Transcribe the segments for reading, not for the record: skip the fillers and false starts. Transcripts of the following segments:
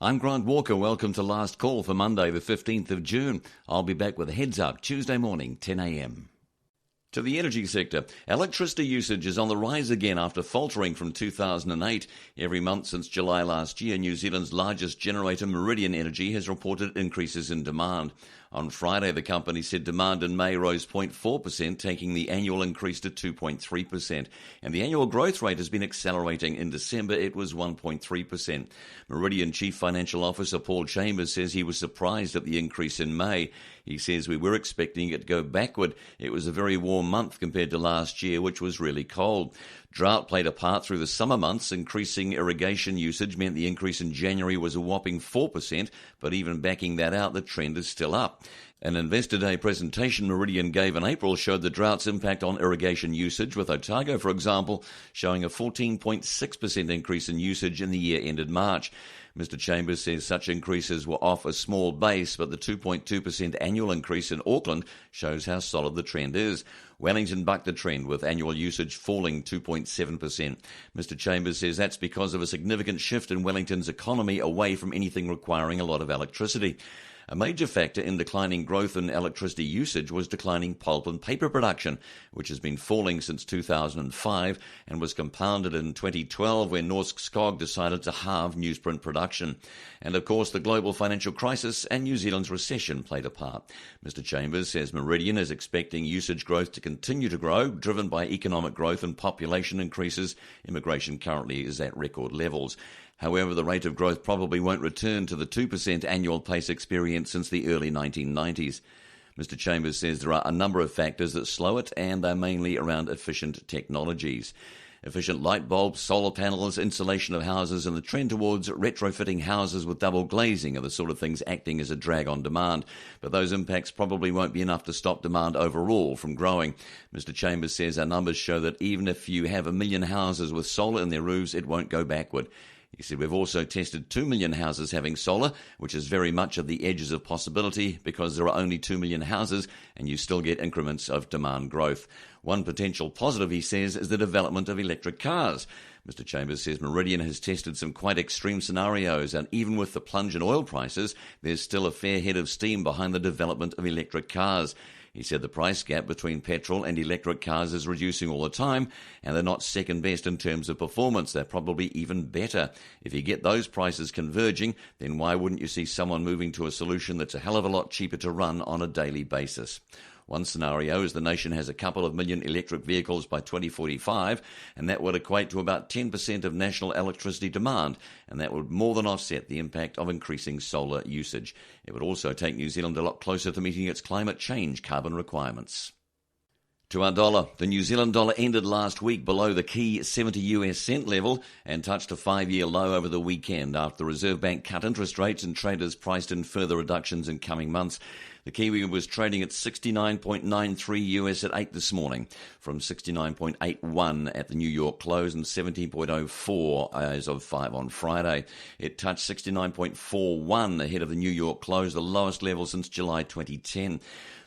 I'm Grant Walker. Welcome to Last Call for Monday, the 15th of June. I'll be back with a heads up Tuesday morning, 10 a.m. To the energy sector, electricity usage is on the rise again after faltering from 2008. Every month since July last year, New Zealand's largest generator, Meridian Energy, has reported increases in demand. On Friday, the company said demand in May rose 0.4%, taking the annual increase to 2.3%. And the annual growth rate has been accelerating. In December, it was 1.3%. Meridian Chief Financial Officer Paul Chambers says he was surprised at the increase in May. He says we were expecting it to go backward. It was a very warm month compared to last year, which was really cold. Drought played a part through the summer months. Increasing irrigation usage meant the increase in January was a whopping 4%, but even backing that out, the trend is still up. An Investor Day presentation Meridian gave in April showed the drought's impact on irrigation usage, with Otago, for example, showing a 14.6% increase in usage in the year ended March. Mr. Chambers says such increases were off a small base, but the 2.2% annual increase in Auckland shows how solid the trend is. Wellington bucked the trend, with annual usage falling 2.7%. Mr. Chambers says that's because of a significant shift in Wellington's economy away from anything requiring a lot of electricity. A major factor in declining growth in electricity usage was declining pulp and paper production, which has been falling since 2005 and was compounded in 2012 when Norsk Skog decided to halve newsprint production. And of course, the global financial crisis and New Zealand's recession played a part. Mr. Chambers says Meridian is expecting usage growth to continue to grow, driven by economic growth and population increases. Immigration currently is at record levels. However, the rate of growth probably won't return to the 2% annual pace experienced since the early 1990s. Mr. Chambers says there are a number of factors that slow it, and they're mainly around efficient technologies. Efficient light bulbs, solar panels, insulation of houses, and the trend towards retrofitting houses with double glazing are the sort of things acting as a drag on demand. But those impacts probably won't be enough to stop demand overall from growing. Mr. Chambers says our numbers show that even if you have 1 million houses with solar in their roofs, it won't go backward. He said we've also tested 2 million houses having solar, which is very much at the edges of possibility because there are only 2 million houses and you still get increments of demand growth. One potential positive, he says, is the development of electric cars. Mr. Chambers says Meridian has tested some quite extreme scenarios, and even with the plunge in oil prices, there's still a fair head of steam behind the development of electric cars. He said the price gap between petrol and electric cars is reducing all the time, and they're not second best in terms of performance. They're probably even better. If you get those prices converging, then why wouldn't you see someone moving to a solution that's a hell of a lot cheaper to run on a daily basis? One scenario is the nation has a couple of million electric vehicles by 2045, and that would equate to about 10% of national electricity demand, and that would more than offset the impact of increasing solar usage. It would also take New Zealand a lot closer to meeting its climate change carbon requirements. To our dollar, the New Zealand dollar ended last week below the key 70 US cent level and touched a 5-year low over the weekend after the Reserve Bank cut interest rates and traders priced in further reductions in coming months. The Kiwi was trading at 69.93 US at 8 this morning, from 69.81 at the New York close and 17.04 as of 5 on Friday. It touched 69.41 ahead of the New York close, the lowest level since July 2010.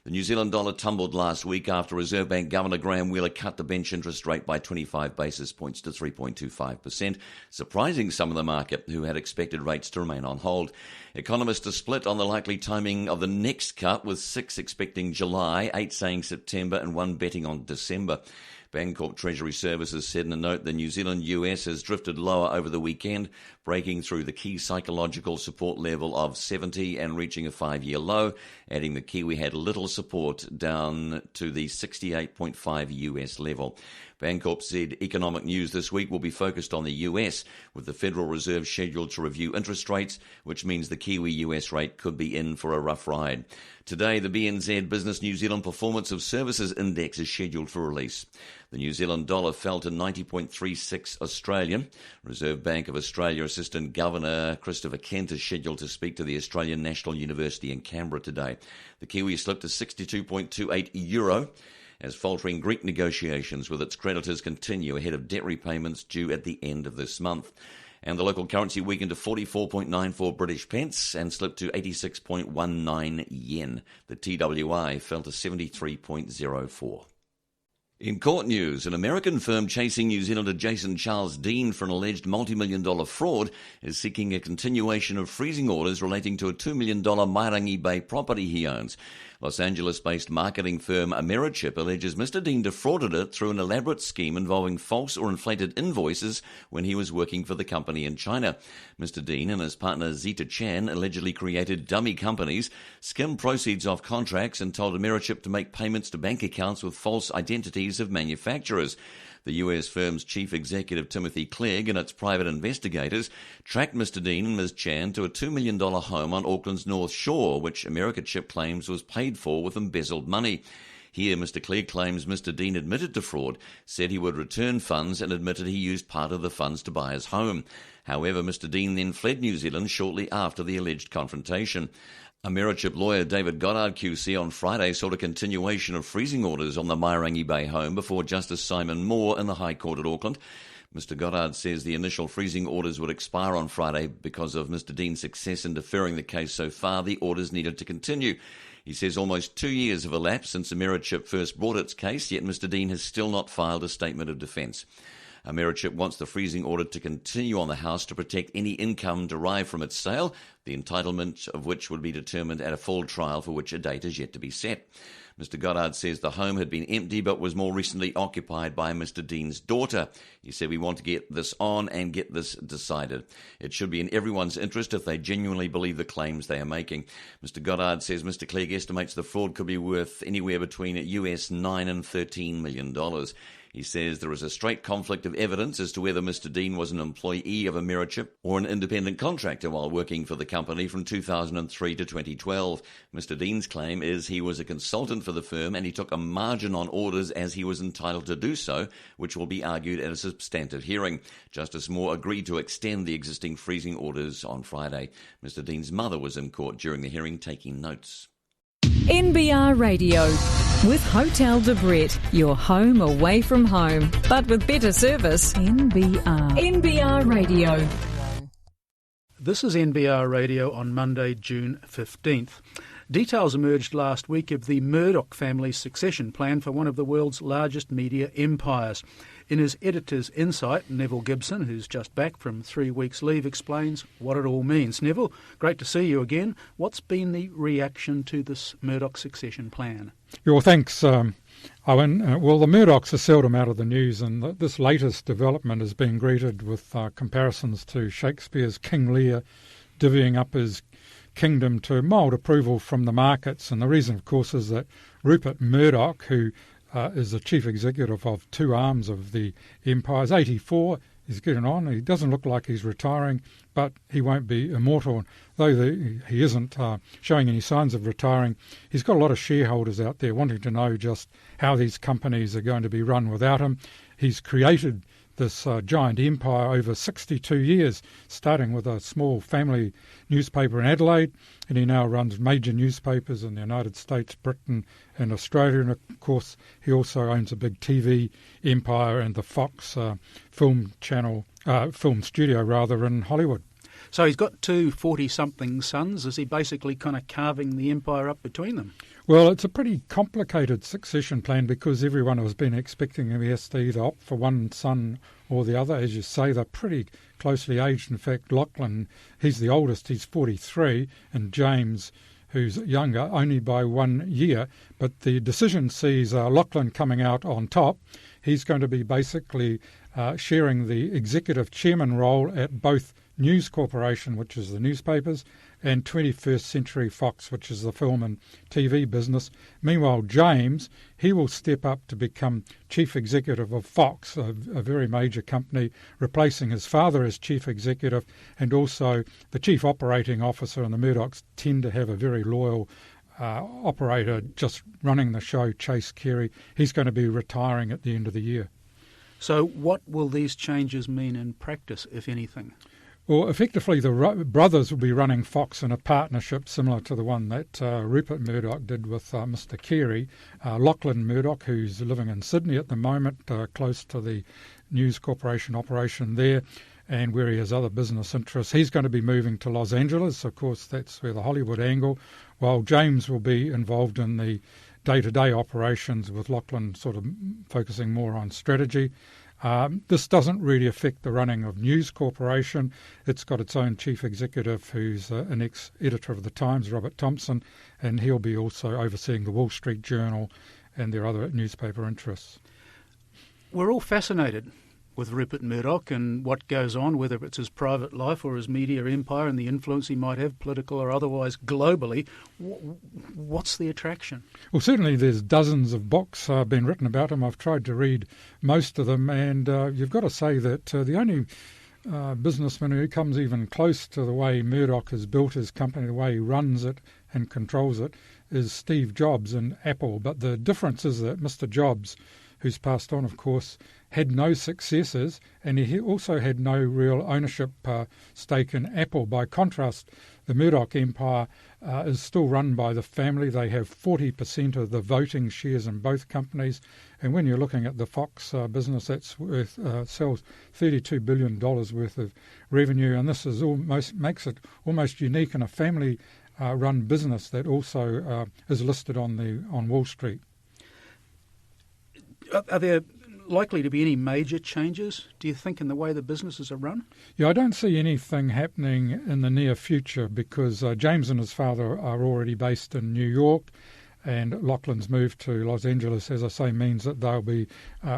The New Zealand dollar tumbled last week after Reserve Bank Governor Graham Wheeler cut the bench interest rate by 25 basis points to 3.25%, surprising some of the market who had expected rates to remain on hold. Economists are split on the likely timing of the next cut, with 6 expecting July, 8 saying September, and 1 betting on December. Bancorp Treasury Services said in a note the New Zealand US has drifted lower over the weekend, breaking through the key psychological support level of 70 and reaching a 5-year low, adding the Kiwi had little support down to the 68.5 US level. Bancorp said economic news this week will be focused on the US, with the Federal Reserve scheduled to review interest rates, which means the Kiwi US rate could be in for a rough ride. Today, the BNZ Business New Zealand Performance of Services Index is scheduled for release. The New Zealand dollar fell to 90.36 Australian. Reserve Bank of Australia Assistant Governor Christopher Kent is scheduled to speak to the Australian National University in Canberra today. The Kiwi slipped to 62.28 euro as faltering Greek negotiations with its creditors continue ahead of debt repayments due at the end of this month. And the local currency weakened to 44.94 British pence and slipped to 86.19 yen. The TWI fell to 73.04. In court news, an American firm chasing New Zealander Jason Charles Dean for an alleged multi-million-dollar fraud is seeking a continuation of freezing orders relating to a $2 million Mairangi Bay property he owns. Los Angeles-based marketing firm Americhip alleges Mr. Dean defrauded it through an elaborate scheme involving false or inflated invoices when he was working for the company in China. Mr. Dean and his partner Zita Chan allegedly created dummy companies, skimmed proceeds off contracts and told Americhip to make payments to bank accounts with false identities of manufacturers. The US firm's chief executive Timothy Clegg and its private investigators tracked Mr. Dean and Ms. Chan to a $2 million home on Auckland's North Shore, which Americhip claims was paid for with embezzled money. Here, Mr. Clegg claims Mr. Dean admitted to fraud, said he would return funds and admitted he used part of the funds to buy his home. However, Mr. Dean then fled New Zealand shortly after the alleged confrontation. Americhip lawyer David Goddard QC on Friday sought a continuation of freezing orders on the Mairangi Bay home before Justice Simon Moore in the High Court at Auckland. Mr. Goddard says the initial freezing orders would expire on Friday because of Mr. Dean's success in deferring the case so far. The orders needed to continue. He says almost 2 years have elapsed since Americhip first brought its case, yet Mr. Dean has still not filed a statement of defence. Americhip wants the freezing order to continue on the house to protect any income derived from its sale, the entitlement of which would be determined at a full trial for which a date is yet to be set. Mr. Goddard says the home had been empty but was more recently occupied by Mr. Dean's daughter. He said, "We want to get this on and get this decided. It should be in everyone's interest if they genuinely believe the claims they are making." Mr. Goddard says Mr. Clegg estimates the fraud could be worth anywhere between US $9 and $13 million. He says there is a straight conflict of evidence as to whether Mr. Dean was an employee of Americhip or an independent contractor while working for the company from 2003 to 2012. Mr. Dean's claim is he was a consultant for the firm and he took a margin on orders as he was entitled to do so, which will be argued at a substantive hearing. Justice Moore agreed to extend the existing freezing orders on Friday. Mr. Dean's mother was in court during the hearing taking notes. NBR Radio with Hotel de Brett, your home away from home, but with better service. NBR Radio. This is NBR Radio on Monday, June 15th. Details emerged last week of the Murdoch family's succession plan for one of the world's largest media empires. In his editor's insight, Neville Gibson, who's just back from 3 weeks' leave, explains what it all means. Neville, great to see you again. What's been the reaction to this Murdoch succession plan? Well, thanks, Owen. Well, the Murdochs are seldom out of the news, and this latest development has been greeted with comparisons to Shakespeare's King Lear divvying up his kingdom to mild approval from the markets. And the reason, of course, is that Rupert Murdoch, who is the chief executive of two arms of the empire, is 84. He's getting on. He doesn't look like he's retiring, but he won't be immortal. Though he isn't showing any signs of retiring, he's got a lot of shareholders out there wanting to know just how these companies are going to be run without him. He's created this giant empire over 62 years, starting with a small family newspaper in Adelaide, and he now runs major newspapers in the United States, Britain and Australia. And of course, he also owns a big TV empire and the Fox film studio in Hollywood. So he's got two 40-something sons. Is he basically kind of carving the empire up between them? Well, it's a pretty complicated succession plan because everyone has been expecting him to either opt for one son or the other. As you say, they're pretty closely aged. In fact, Lachlan, he's the oldest, he's 43, and James, who's younger, only by 1 year. But the decision sees Lachlan coming out on top. He's going to be basically sharing the executive chairman role at both News Corporation, which is the newspapers, and 21st Century Fox, which is the film and TV business. Meanwhile, James, he will step up to become chief executive of Fox, a very major company, replacing his father as chief executive and also the chief operating officer. And the Murdochs tend to have a very loyal operator just running the show, Chase Carey. He's going to be retiring at the end of the year. So what will these changes mean in practice, if anything? Well, effectively, the brothers will be running Fox in a partnership similar to the one that Rupert Murdoch did with Mr. Carey. Lachlan Murdoch, who's living in Sydney at the moment, close to the News Corporation operation there, and where he has other business interests. He's going to be moving to Los Angeles. Of course, that's where the Hollywood angle, while James will be involved in the day-to-day operations, with Lachlan sort of focusing more on strategy. This doesn't really affect the running of News Corporation. It's got its own chief executive, who's an ex-editor of The Times, Robert Thompson, and he'll be also overseeing the Wall Street Journal and their other newspaper interests. We're all fascinated with Rupert Murdoch and what goes on, whether it's his private life or his media empire and the influence he might have, political or otherwise, globally. What's the attraction? Well, certainly there's dozens of books been written about him. I've tried to read most of them, and you've got to say that the only businessman who comes even close to the way Murdoch has built his company, the way he runs it and controls it, is Steve Jobs and Apple. But the difference is that Mr. Jobs, who's passed on, of course, had no successors, and he also had no real ownership stake in Apple. By contrast, the Murdoch empire is still run by the family. They have 40% of the voting shares in both companies, and when you're looking at the Fox business, that's worth sells $32 billion worth of revenue, and this is makes it almost unique in a family-run business that also is listed on Wall Street. Are there likely to be any major changes, do you think, in the way the businesses are run? Yeah, I don't see anything happening in the near future because James and his father are already based in New York, and Lachlan's move to Los Angeles, as I say, means that they'll be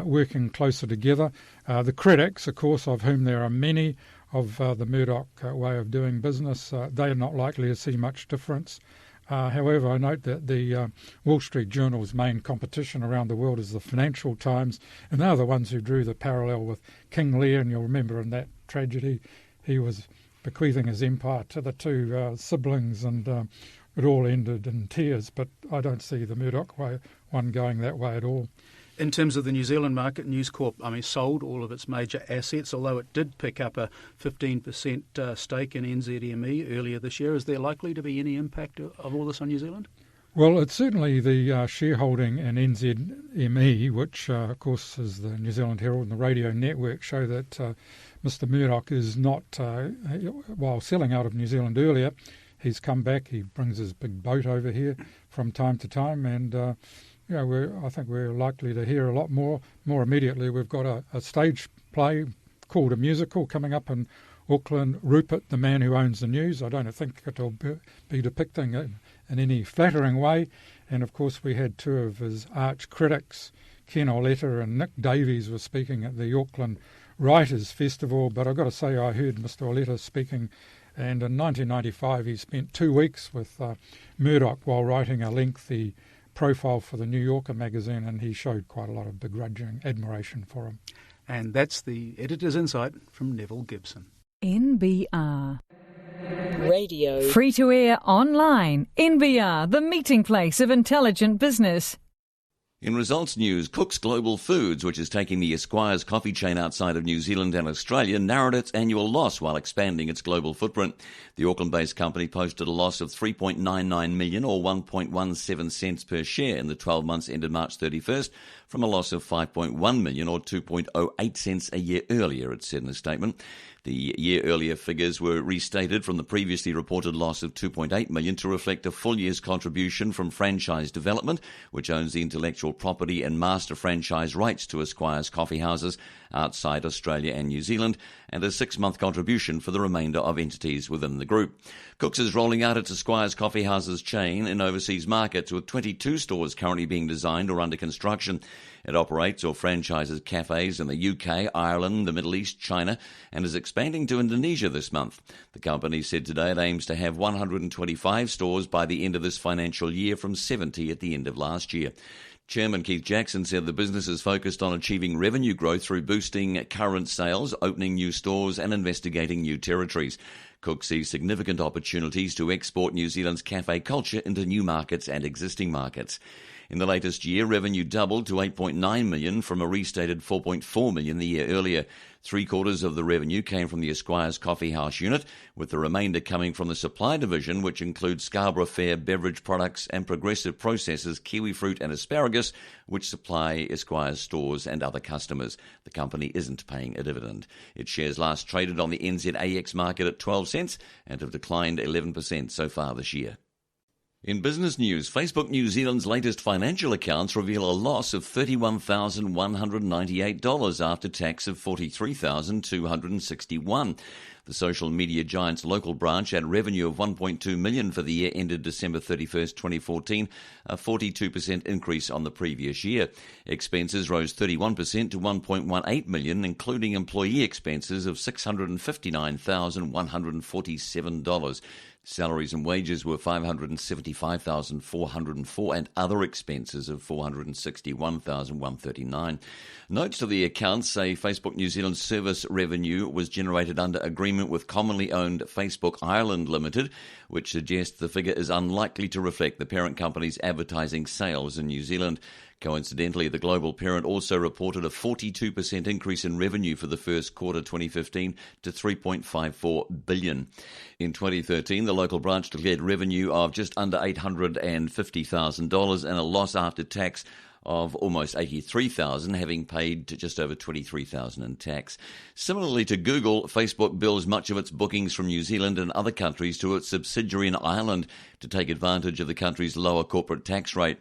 working closer together. The critics, of course, of whom there are many, of the Murdoch way of doing business, they're not likely to see much difference. However, I note that the Wall Street Journal's main competition around the world is the Financial Times, and they're the ones who drew the parallel with King Lear, and you'll remember in that tragedy he was bequeathing his empire to the two siblings, and it all ended in tears, but I don't see the Murdoch one going that way at all. In terms of the New Zealand market, News Corp, sold all of its major assets, although it did pick up a 15% stake in NZME earlier this year. Is there likely to be any impact of all this on New Zealand? Well, it's certainly the shareholding in NZME, which, of course, is the New Zealand Herald and the radio network, show that Mr. Murdoch is not, while selling out of New Zealand earlier, he's come back. He brings his big boat over here from time to time, and I think we're likely to hear a lot more immediately. We've got a stage play called a musical coming up in Auckland, Rupert, the Man Who Owns the News. I don't think it'll be depicting it in any flattering way. And, of course, we had two of his arch critics, Ken Auletta and Nick Davies, were speaking at the Auckland Writers' Festival. But I've got to say, I heard Mr. Auletta speaking, and in 1995 he spent 2 weeks with Murdoch while writing a lengthy profile for the New Yorker magazine, and he showed quite a lot of begrudging admiration for him. And that's the editor's insight from Neville Gibson. NBR Radio. Free to air online. NBR, the meeting place of intelligent business. In results news, Cook's Global Foods, which is taking the Esquire's coffee chain outside of New Zealand and Australia, narrowed its annual loss while expanding its global footprint. The Auckland-based company posted a loss of $3.99 million or 1.17 cents per share in the 12 months ended March 31st, from a loss of $5.1 million or 2.08 cents a year earlier, it said in a statement. The year earlier figures were restated from the previously reported loss of $2.8 million to reflect a full year's contribution from Franchise Development, which owns the intellectual property and master franchise rights to Esquire's coffee houses outside Australia and New Zealand, and a 6-month contribution for the remainder of entities within the group. Cook's is rolling out its Esquire's coffee houses chain in overseas markets, with 22 stores currently being designed or under construction. It operates or franchises cafes in the UK, Ireland, the Middle East, China, and is expanding to Indonesia this month. The company said today it aims to have 125 stores by the end of this financial year, from 70 at the end of last year. Chairman Keith Jackson said the business is focused on achieving revenue growth through boosting current sales, opening new stores and investigating new territories. Cook sees significant opportunities to export New Zealand's cafe culture into new markets and existing markets. In the latest year, revenue doubled to $8.9 million from a restated $4.4 million the year earlier. 3/4 of the revenue came from the Esquire's Coffee House unit, with the remainder coming from the supply division, which includes Scarborough Fair beverage products and Progressive Processors kiwi fruit and asparagus, which supply Esquire's stores and other customers. The company isn't paying a dividend. Its shares last traded on the NZAX market at 12 cents and have declined 11% so far this year. In business news, Facebook New Zealand's latest financial accounts reveal a loss of $31,198 after tax of $43,261. The social media giant's local branch had revenue of $1.2 million for the year ended December 31st, 2014, a 42% increase on the previous year. Expenses rose 31% to $1.18 million, including employee expenses of $659,147. Salaries and wages were $575,404 and other expenses of $461,139. Notes to the accounts say Facebook New Zealand's service revenue was generated under agreement with commonly owned Facebook Ireland Limited, which suggests the figure is unlikely to reflect the parent company's advertising sales in New Zealand. Coincidentally, the global parent also reported a 42% increase in revenue for the first quarter 2015 to $3.54 billion. In 2013, the local branch declared revenue of just under $850,000 and a loss after tax of almost $83,000, having paid just over $23,000 in tax. Similarly to Google, Facebook bills much of its bookings from New Zealand and other countries to its subsidiary in Ireland to take advantage of the country's lower corporate tax rate.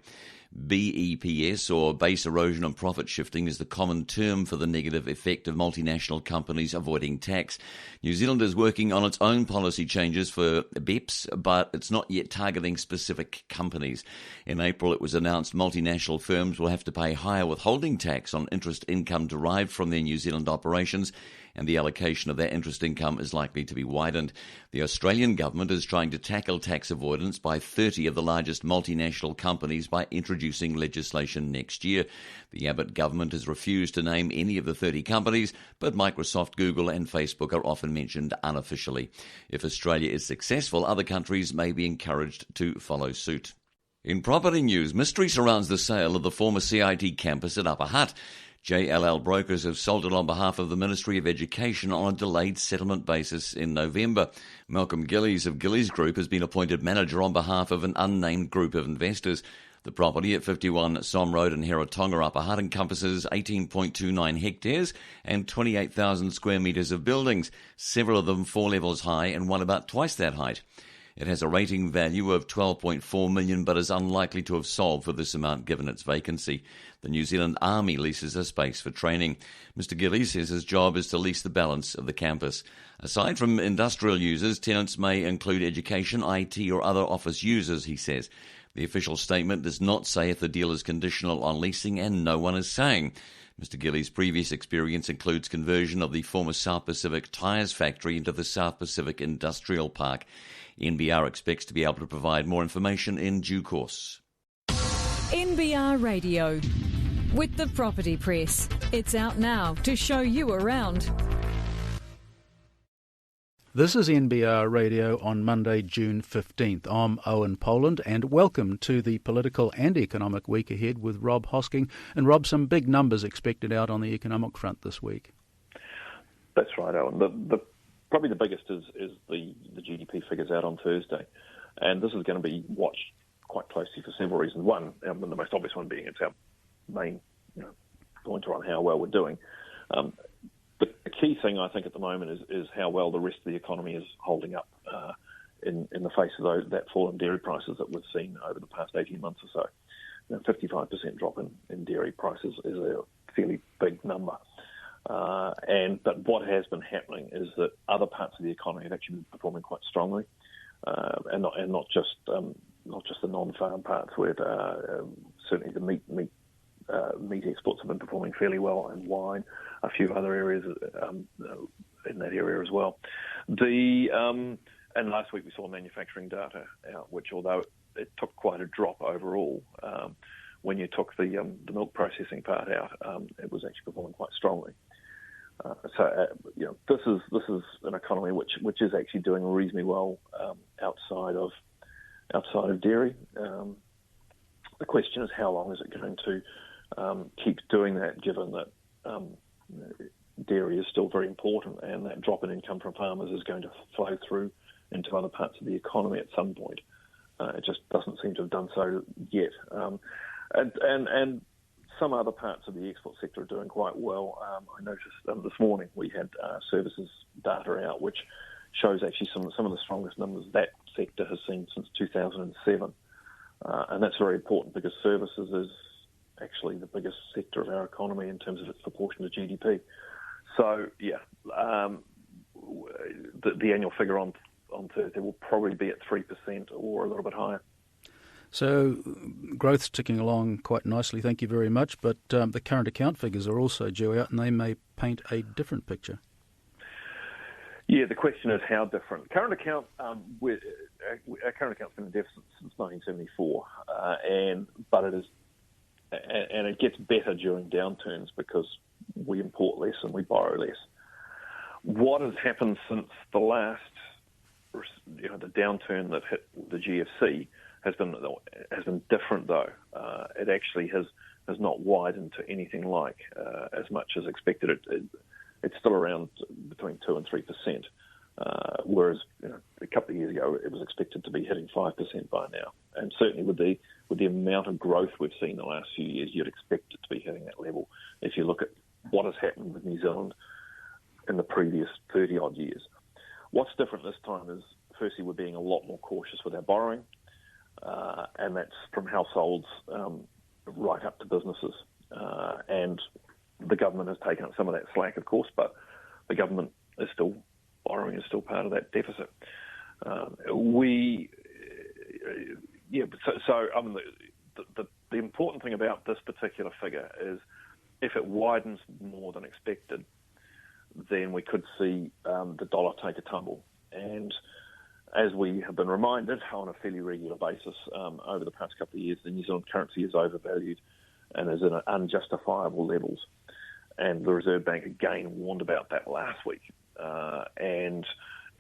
BEPS, or base erosion and profit shifting, is the common term for the negative effect of multinational companies avoiding tax. New Zealand is working on its own policy changes for BEPS, but it's not yet targeting specific companies. In April, it was announced multinational firms will have to pay higher withholding tax on interest income derived from their New Zealand operations, and the allocation of that interest income is likely to be widened. The Australian government is trying to tackle tax avoidance by 30 of the largest multinational companies by introducing legislation next year. The Abbott government has refused to name any of the 30 companies, but Microsoft, Google and Facebook are often mentioned unofficially. If Australia is successful, other countries may be encouraged to follow suit. In property news, mystery surrounds the sale of the former CIT campus at Upper Hutt. JLL brokers have sold it on behalf of the Ministry of Education on a delayed settlement basis in November. Malcolm Gillies of Gillies Group has been appointed manager on behalf of an unnamed group of investors. The property at 51 Som Road in Heratonga, Upper Hutt, encompasses 18.29 hectares and 28,000 square metres of buildings, several of them 4 levels high and one about twice that height. It has a rating value of $12.4 million, but is unlikely to have sold for this amount given its vacancy. The New Zealand Army leases a space for training. Mr. Gillies says his job is to lease the balance of the campus. Aside from industrial users, tenants may include education, IT or other office users, he says. The official statement does not say if the deal is conditional on leasing, and no one is saying. Mr. Gillies' previous experience includes conversion of the former South Pacific Tyres factory into the South Pacific Industrial Park. NBR expects to be able to provide more information in due course. NBR Radio with the Property Press. It's out now to show you around. This is NBR Radio on Monday, June 15th. I'm Owen Poland, and welcome to the political and economic week ahead with Rob Hosking. And Rob, some big numbers expected out on the economic front this week. That's right, Owen. Probably the biggest is the GDP figures out on Thursday. And this is going to be watched quite closely for several reasons. One, and the most obvious one being it's our main pointer on how well we're doing. The key thing, I think, at the moment is how well the rest of the economy is holding up in the face of that fall in dairy prices that we've seen over the past 18 months or so. 55% drop in dairy prices is a fairly big number. But what has been happening is that other parts of the economy have actually been performing quite strongly, and not just the non-farm parts, where certainly the meat exports have been performing fairly well, and wine, a few other areas in that area as well. And last week we saw manufacturing data out, which although it took quite a drop overall, when you took the milk processing part out, it was actually performing quite strongly. This is an economy which is actually doing reasonably well outside of dairy. The question is, how long is it going to keep doing that, given that dairy is still very important, and that drop in income from farmers is going to flow through into other parts of the economy at some point. It just doesn't seem to have done so yet. And some other parts of the export sector are doing quite well. I noticed this morning we had services data out, which shows actually some of the strongest numbers that sector has seen since 2007. And that's very important because services is actually the biggest sector of our economy in terms of its proportion to GDP. So, the annual figure on Thursday will probably be at 3% or a little bit higher. So growth's ticking along quite nicely, thank you very much, but the current account figures are also due out and they may paint a different picture. Yeah, the question is how different. Our current account's been in deficit since 1974, but it gets better during downturns because we import less and we borrow less. What has happened since the last, the downturn that hit the GFC has been different though. It actually has not widened to anything like as much as expected. It's still around between 2 and 3%, whereas a couple of years ago it was expected to be hitting 5% by now. And certainly with the amount of growth we've seen in the last few years, you'd expect it to be hitting that level. If you look at what has happened with New Zealand in the previous 30-odd years. What's different this time is, firstly, we're being a lot more cautious with our borrowing, and that's from households right up to businesses. And the government has taken up some of that slack, of course, but the government is still borrowing, is still part of that deficit. The important thing about this particular figure is if it widens more than expected, then we could see the dollar take a tumble. And as we have been reminded on a fairly regular basis over the past couple of years, the New Zealand currency is overvalued and is at unjustifiable levels. And the Reserve Bank again warned about that last week. And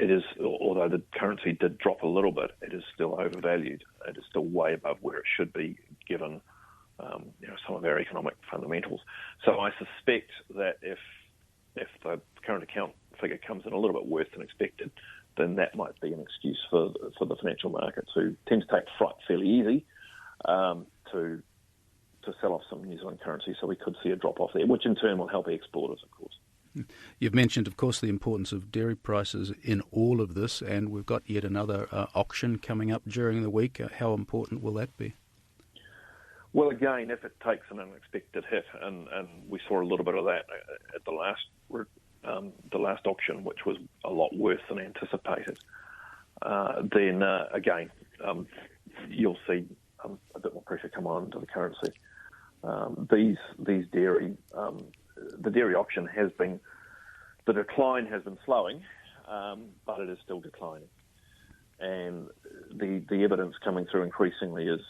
it is, although the currency did drop a little bit, it is still overvalued. It is still way above where it should be given some of our economic fundamentals. So I suspect that if the current account figure comes in a little bit worse than expected, then that might be an excuse for the financial markets, who tend to take fright fairly easy, to sell off some New Zealand currency. So we could see a drop off there, which in turn will help exporters, of course. You've mentioned, of course, the importance of dairy prices in all of this, and we've got yet another auction coming up during the week. How important will that be? Well, again, if it takes an unexpected hit, and we saw a little bit of that at the last auction, which was a lot worse than anticipated, then again, you'll see a bit more pressure come on to the currency. These dairy, the dairy auction the decline has been slowing, but it is still declining. And the evidence coming through increasingly is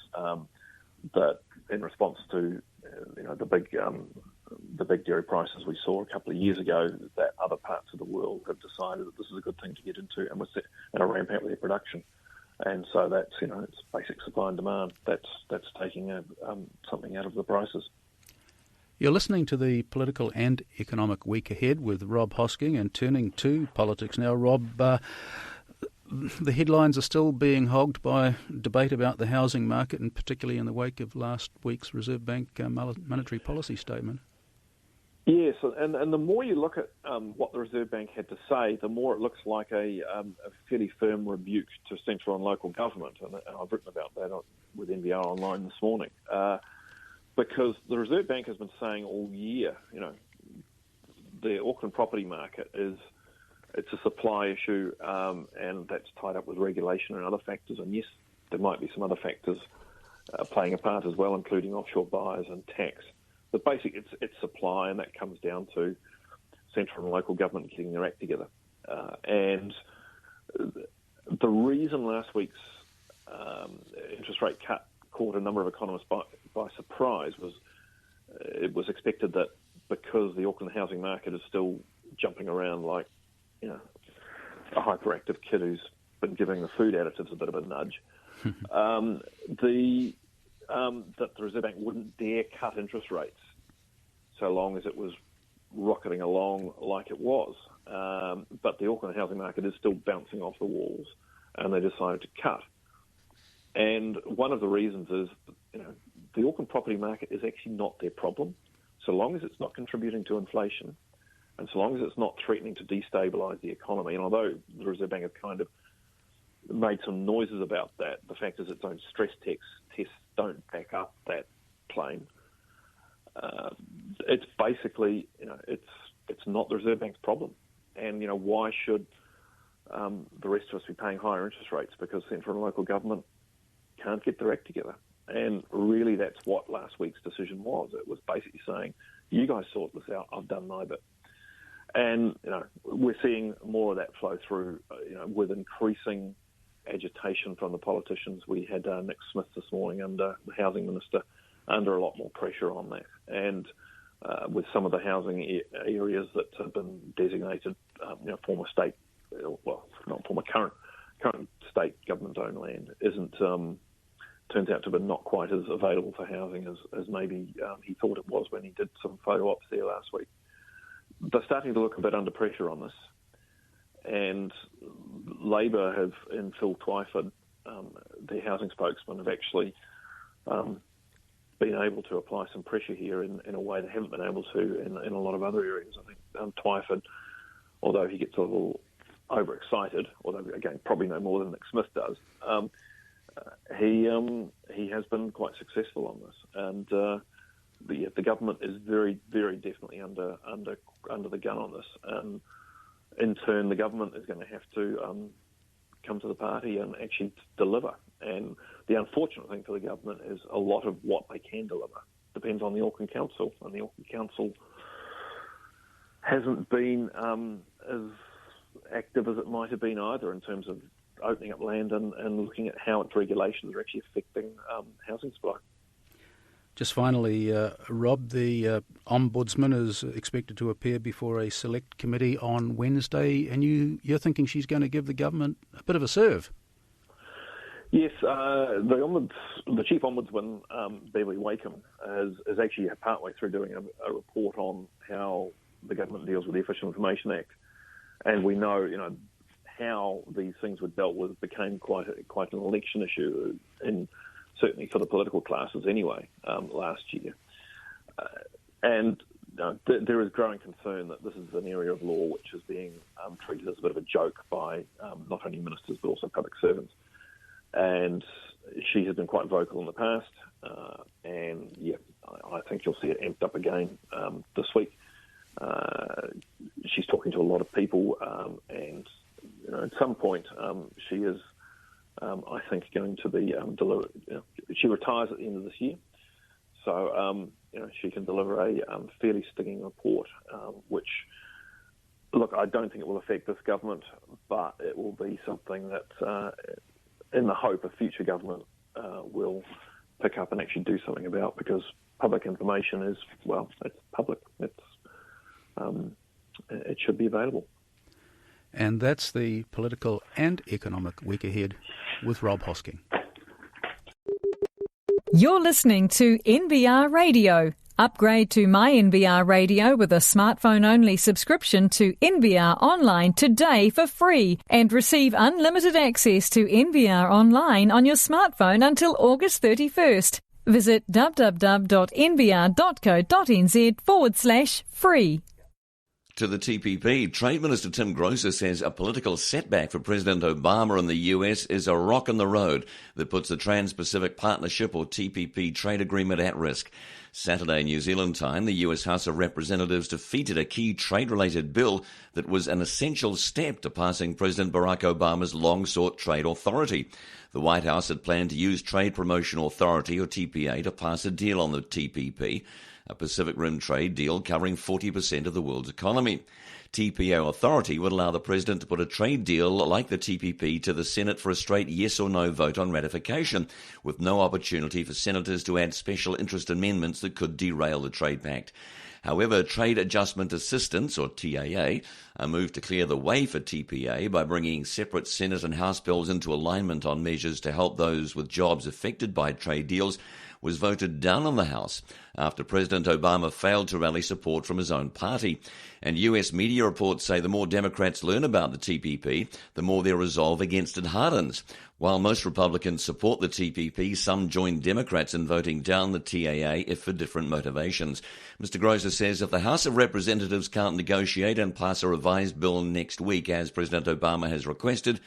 that in response to the big dairy prices we saw a couple of years ago, that other parts of the world have decided that this is a good thing to get into and are ramp up their production. And so that's it's basic supply and demand. That's taking something out of the prices. You're listening to the Political and Economic Week Ahead with Rob Hosking, and turning to politics now. Rob, the headlines are still being hogged by debate about the housing market, and particularly in the wake of last week's Reserve Bank monetary policy statement. Yes, and the more you look at what the Reserve Bank had to say, the more it looks like a fairly firm rebuke to central and local government, and I've written about that with NBR Online this morning, because the Reserve Bank has been saying all year, the Auckland property market it's a supply issue, and that's tied up with regulation and other factors. And yes, there might be some other factors playing a part as well, including offshore buyers and tax. But basically, it's supply, and that comes down to central and local government getting their act together. And the reason last week's interest rate cut caught a number of economists by surprise was it was expected that because the Auckland housing market is still jumping around like a hyperactive kid who's been giving the food additives a bit of a nudge, that the Reserve Bank wouldn't dare cut interest rates so long as it was rocketing along like it was. But the Auckland housing market is still bouncing off the walls, and they decided to cut. And one of the reasons is, the Auckland property market is actually not their problem, so long as it's not contributing to inflation, and so long as it's not threatening to destabilise the economy. And although the Reserve Bank have kind of made some noises about that. The fact is its own stress tests don't back up that claim. It's basically, it's not the Reserve Bank's problem. And, why should the rest of us be paying higher interest rates? Because central and local government can't get their act together. And really that's what last week's decision was. It was basically saying, you guys sort this out, I've done my bit. And, we're seeing more of that flow through, with increasing agitation from the politicians. We had Nick Smith this morning under the Housing Minister under a lot more pressure on that. And with some of the housing areas that have been designated, former state, not former, current state government-owned land turns out to be not quite as available for housing as maybe he thought it was when he did some photo ops there last week. They're starting to look a bit under pressure on this. And Labor have, in Phil Twyford, their housing spokesman, have actually been able to apply some pressure here in a way they haven't been able to in a lot of other areas. I think Twyford, although he gets a little overexcited, although, again, probably no more than Nick Smith does, he has been quite successful on this. And the government is very, very definitely under the gun on this. And in turn, the government is going to have to come to the party and actually deliver. And the unfortunate thing for the government is a lot of what they can deliver depends on the Auckland Council, and the Auckland Council hasn't been as active as it might have been either in terms of opening up land and looking at how its regulations are actually affecting housing supply. Just finally, Rob, the Ombudsman is expected to appear before a select committee on Wednesday, and you're thinking she's going to give the government a bit of a serve. Yes, the Chief Ombudsman, Beverly Wakeham, is actually partway through doing a report on how the government deals with the Official Information Act. And we know, how these things were dealt with became quite an election issue, certainly for the political classes anyway, last year. And there is growing concern that this is an area of law which is being treated as a bit of a joke by not only ministers but also public servants. And she has been quite vocal in the past, and I think you'll see it amped up again this week. She's talking to a lot of people, and at some point she is, I think, going to be delivered. She retires at the end of this year, so she can deliver a fairly stinging report, which, look, I don't think it will affect this government, but it will be something that, in the hope a future government will pick up and actually do something about, because public information is, it's public. It should be available. And that's the political and economic week ahead with Rob Hosking. You're listening to NBR Radio. Upgrade to My NBR Radio with a smartphone-only subscription to NBR Online today for free, and receive unlimited access to NBR Online on your smartphone until August 31st. Visit www.nbr.co.nz/free. To the TPP, Trade Minister Tim Grosser says a political setback for President Obama in the US is a rock in the road that puts the Trans-Pacific Partnership, or TPP, trade agreement at risk. Saturday, New Zealand time, the US House of Representatives defeated a key trade-related bill that was an essential step to passing President Barack Obama's long-sought trade authority. The White House had planned to use Trade Promotion Authority, or TPA, to pass a deal on the TPP, a Pacific Rim trade deal covering 40% of the world's economy. TPA authority would allow the President to put a trade deal like the TPP to the Senate for a straight yes or no vote on ratification, with no opportunity for senators to add special interest amendments that could derail the trade pact. However, Trade Adjustment Assistance, or TAA, a move to clear the way for TPA by bringing separate Senate and House bills into alignment on measures to help those with jobs affected by trade deals, was voted down in the House after President Obama failed to rally support from his own party. And US media reports say the more Democrats learn about the TPP, the more their resolve against it hardens. While most Republicans support the TPP, some join Democrats in voting down the TAA, if for different motivations. Mr. Grosser says if the House of Representatives can't negotiate and pass a revised bill next week, as President Obama has requested,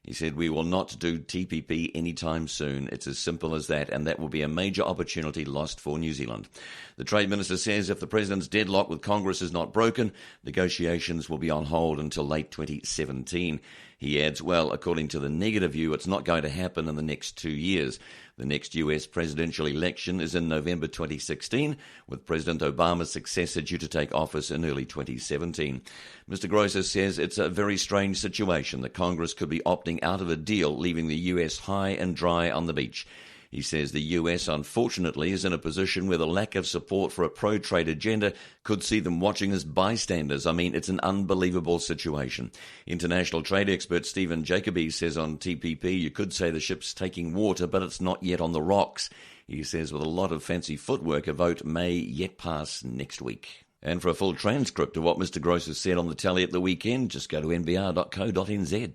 He said, "We will not do TPP anytime soon. It's as simple as that, and that will be a major opportunity lost for New Zealand." The Trade Minister says if the President's deadlock with Congress is not broken, negotiations will be on hold until late 2017. He adds, well, according to the negative view, it's not going to happen in the next 2 years. The next US presidential election is in November 2016, with President Obama's successor due to take office in early 2017. Mr. Grosser says it's a very strange situation that Congress could be opting out of a deal, leaving the US high and dry on the beach. He says the US, unfortunately, is in a position where the lack of support for a pro-trade agenda could see them watching as bystanders. I mean, it's an unbelievable situation. International trade expert Stephen Jacoby says on TPP, you could say the ship's taking water, but it's not yet on the rocks. He says with a lot of fancy footwork, a vote may yet pass next week. And for a full transcript of what Mr. Grosser said on the telly at the weekend, just go to nbr.co.nz.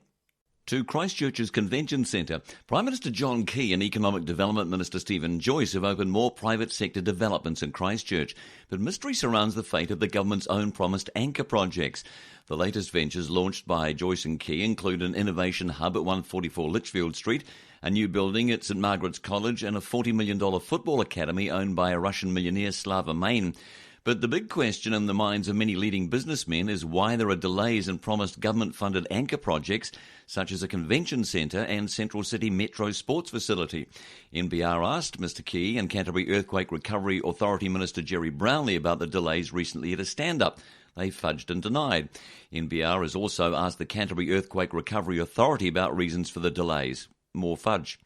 To Christchurch's Convention Centre, Prime Minister John Key and Economic Development Minister Stephen Joyce have opened more private sector developments in Christchurch, but mystery surrounds the fate of the government's own promised anchor projects. The latest ventures launched by Joyce and Key include an innovation hub at 144 Litchfield Street, a new building at St Margaret's College, and a $40 million football academy owned by a Russian millionaire, Slava Main. But the big question in the minds of many leading businessmen is why there are delays in promised government-funded anchor projects such as a convention centre and Central City Metro sports facility. NBR asked Mr Key and Canterbury Earthquake Recovery Authority Minister Jerry Brownlee about the delays recently at a stand-up. They fudged and denied. NBR has also asked the Canterbury Earthquake Recovery Authority about reasons for the delays. More fudge.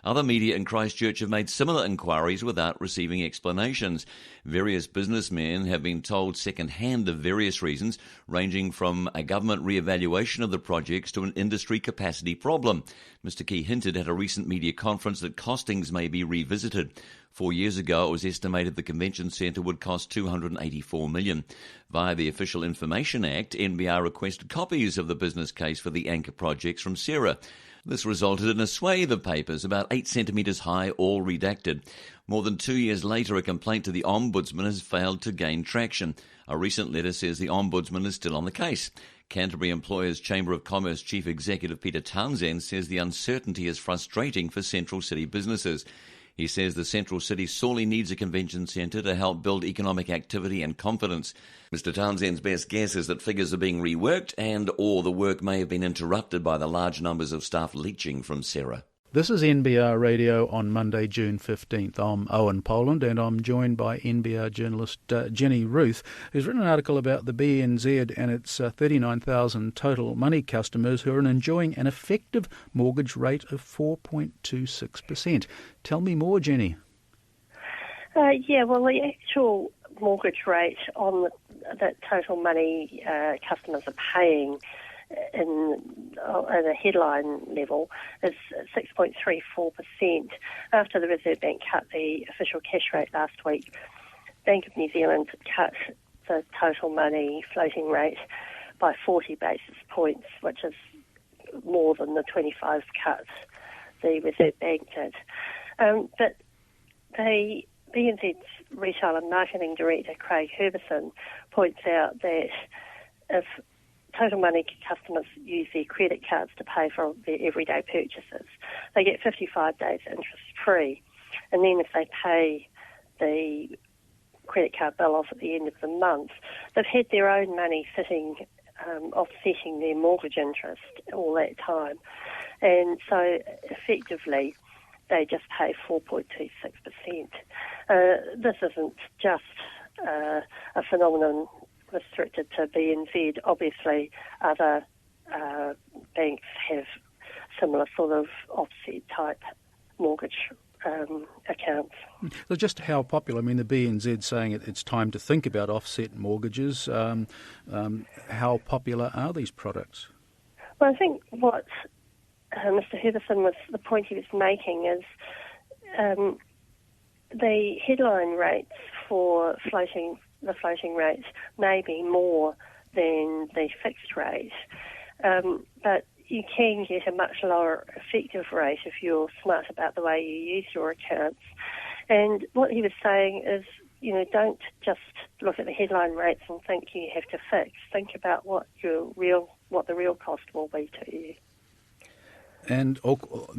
Other media in Christchurch have made similar inquiries without receiving explanations. Various businessmen have been told second-hand of various reasons, ranging from a government re-evaluation of the projects to an industry capacity problem. Mr Key hinted at a recent media conference that costings may be revisited. 4 years ago, it was estimated the convention centre would cost $284 million. Via the Official Information Act, NBR requested copies of the business case for the anchor projects from Sarah. This resulted in a swathe of papers about 8 centimetres high, all redacted. More than 2 years later, a complaint to the Ombudsman has failed to gain traction. A recent letter says the Ombudsman is still on the case. Canterbury Employers Chamber of Commerce Chief Executive Peter Townsend says the uncertainty is frustrating for Central City businesses. He says the Central City sorely needs a convention centre to help build economic activity and confidence. Mr Townsend's best guess is that figures are being reworked or the work may have been interrupted by the large numbers of staff leaching from Sarah. This is NBR Radio on Monday, June 15th. I'm Owen Poland and I'm joined by NBR journalist Jenny Ruth, who's written an article about the BNZ and its 39,000 total money customers who are enjoying an effective mortgage rate of 4.26%. Tell me more, Jenny. The actual mortgage rate on that total money customers are paying at a headline level is 6.34%. After the Reserve Bank cut the official cash rate last week, Bank of New Zealand cut the total money floating rate by 40 basis points, which is more than the 25 cuts the Reserve Bank did. But the BNZ's Retail and Marketing Director, Craig Herbison, points out that if total money customers use their credit cards to pay for their everyday purchases, they get 55 days interest-free. And then if they pay the credit card bill off at the end of the month, they've had their own money sitting offsetting their mortgage interest all that time. And so effectively, they just pay 4.26%. This isn't just a phenomenon restricted to BNZ. Obviously, other banks have similar sort of offset type mortgage accounts. So just how popular, I mean, the BNZ saying it's time to think about offset mortgages. How popular are these products? Well, I think what Mr. Herbison the point he was making is the headline rates for the floating rates may be more than the fixed rate, but you can get a much lower effective rate if you're smart about the way you use your accounts. And what he was saying is, don't just look at the headline rates and think you have to fix. Think about what the real cost will be to you. And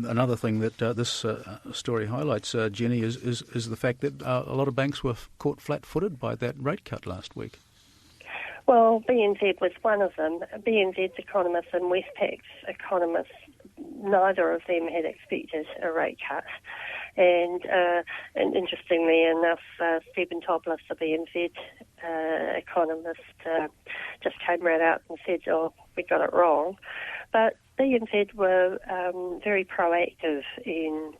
another thing that this story highlights, Jenny, is the fact that a lot of banks were caught flat-footed by that rate cut last week. Well, BNZ was one of them. BNZ's economists and Westpac's economists, neither of them had expected a rate cut. And interestingly enough, Stephen Toblis, the BNZ economist, just came right out and said, we got it wrong. But BNZ were very proactive in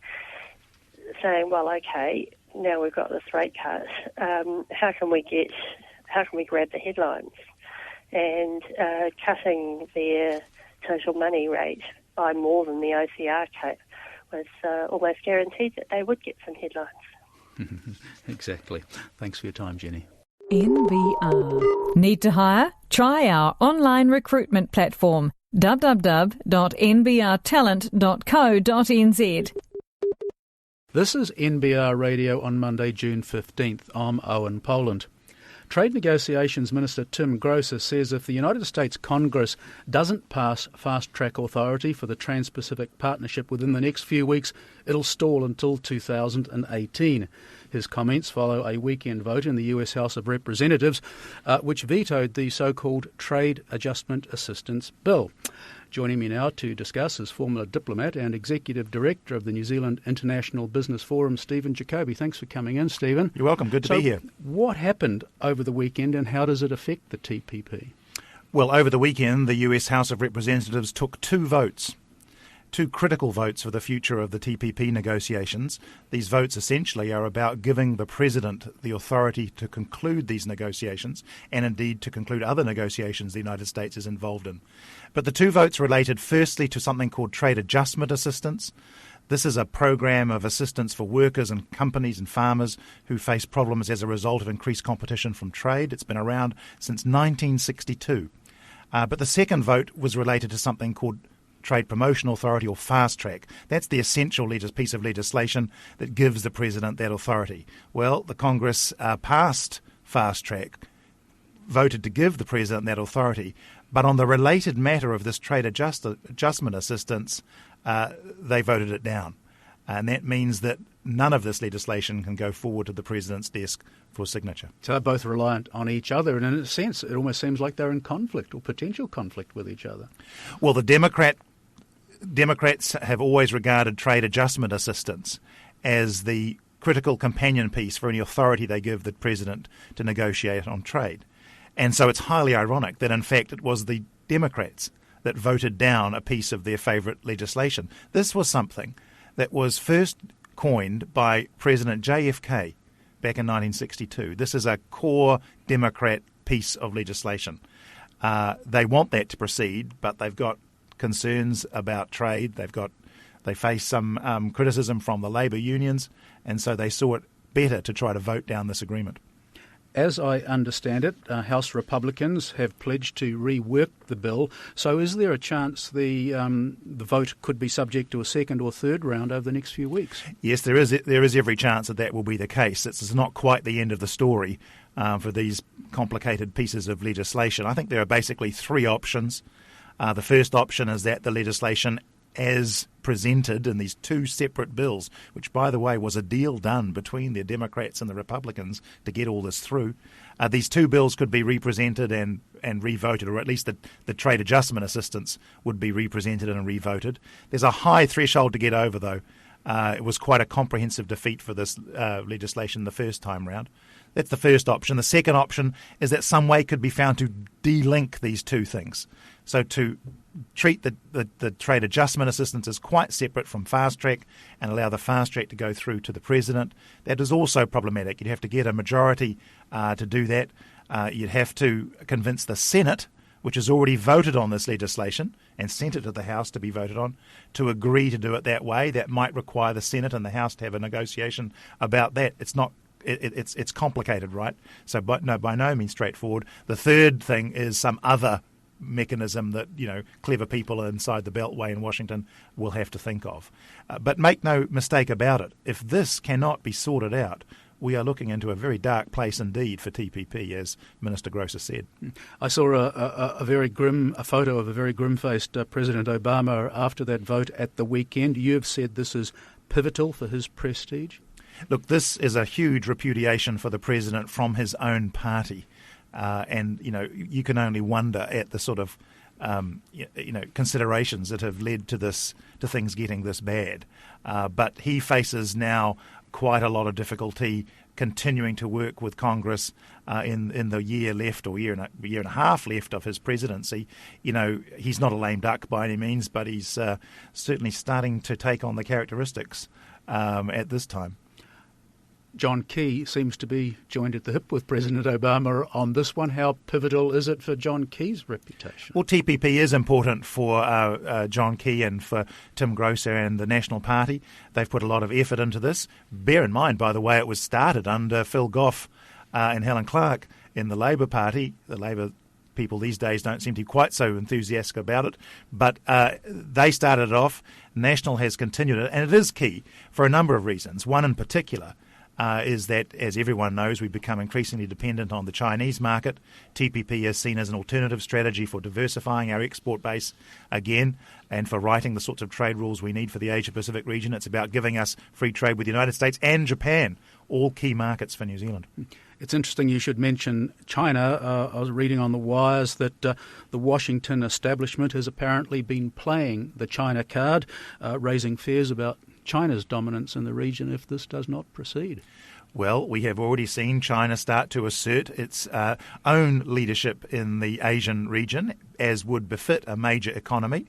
saying, well, okay, now we've got this rate cut, how can we grab the headlines? And cutting their total money rate by more than the OCR cut was almost guaranteed that they would get some headlines. Exactly. Thanks for your time, Jenny. NBR. Need to hire? Try our online recruitment platform, www.nbrtalent.co.nz. This is NBR Radio on Monday, June 15th. I'm Owen Poland. Trade Negotiations Minister Tim Grosser says if the United States Congress doesn't pass fast-track authority for the Trans-Pacific Partnership within the next few weeks, it'll stall until 2018. His comments follow a weekend vote in the US House of Representatives, which vetoed the so-called Trade Adjustment Assistance Bill. Joining me now to discuss is former diplomat and Executive Director of the New Zealand International Business Forum, Stephen Jacoby. Thanks for coming in, Stephen. You're welcome. Good to be here. What happened over the weekend and how does it affect the TPP? Well, over the weekend, the US House of Representatives took two critical votes for the future of the TPP negotiations. These votes essentially are about giving the President the authority to conclude these negotiations and indeed to conclude other negotiations the United States is involved in. But the two votes related firstly to something called Trade Adjustment Assistance. This is a program of assistance for workers and companies and farmers who face problems as a result of increased competition from trade. It's been around since 1962. But the second vote was related to something called Trade Promotion Authority, or Fast Track. That's the essential piece of legislation that gives the President that authority. Well, the Congress passed Fast Track, voted to give the President that authority, but on the related matter of this trade adjustment assistance, they voted it down. And that means that none of this legislation can go forward to the President's desk for signature. So they're both reliant on each other, and in a sense, it almost seems like they're in conflict or potential conflict with each other. Well, the Democrats have always regarded trade adjustment assistance as the critical companion piece for any authority they give the President to negotiate on trade. And so it's highly ironic that, in fact, it was the Democrats that voted down a piece of their favourite legislation. This was something that was first coined by President JFK back in 1962. This is a core Democrat piece of legislation. They want that to proceed, but they've got concerns about trade. They face some criticism from the labour unions, and so they saw it better to try to vote down this agreement. As I understand it, House Republicans have pledged to rework the bill. So is there a chance the vote could be subject to a second or third round over the next few weeks? Yes, there is every chance that will be the case. It's not quite the end of the story for these complicated pieces of legislation. I think there are basically three options. The first option is that the legislation as presented in these two separate bills, which, by the way, was a deal done between the Democrats and the Republicans to get all this through. These two bills could be represented and revoted, or at least the trade adjustment assistance would be represented and revoted. There's a high threshold to get over, though. It was quite a comprehensive defeat for this legislation the first time round. That's the first option. The second option is that some way could be found to de-link these two things. So to treat the trade adjustment assistance as quite separate from fast track and allow the fast track to go through to the President, that is also problematic. You'd have to get a majority to do that. You'd have to convince the Senate, which has already voted on this legislation and sent it to the House to be voted on, to agree to do it that way. That might require the Senate and the House to have a negotiation about that. It's complicated, right? So by no means straightforward. The third thing is some other mechanism that clever people inside the Beltway in Washington will have to think of. But make no mistake about it, if this cannot be sorted out, we are looking into a very dark place indeed for TPP, as Minister Grosser said. I saw a photo of a very grim-faced President Obama after that vote at the weekend. You have said this is pivotal for his prestige. Look, this is a huge repudiation for the president from his own party, and you can only wonder at the sort of considerations that have led to things getting this bad. But he faces now quite a lot of difficulty continuing to work with Congress in the year left, or year and a half left of his presidency. He's not a lame duck by any means, but he's certainly starting to take on the characteristics at this time. John Key seems to be joined at the hip with President Obama on this one. How pivotal is it for John Key's reputation? Well, TPP is important for John Key and for Tim Grosser and the National Party. They've put a lot of effort into this. Bear in mind, by the way, it was started under Phil Goff and Helen Clark in the Labour Party. The Labour people these days don't seem to be quite so enthusiastic about it, but they started it off. National has continued it, and it is key for a number of reasons. One in particular is that, as everyone knows, we've become increasingly dependent on the Chinese market. TPP is seen as an alternative strategy for diversifying our export base again, and for writing the sorts of trade rules we need for the Asia-Pacific region. It's about giving us free trade with the United States and Japan, all key markets for New Zealand. It's interesting you should mention China. I was reading on the wires that the Washington establishment has apparently been playing the China card, raising fears about China's dominance in the region if this does not proceed. Well, we have already seen China start to assert its own leadership in the Asian region, as would befit a major economy.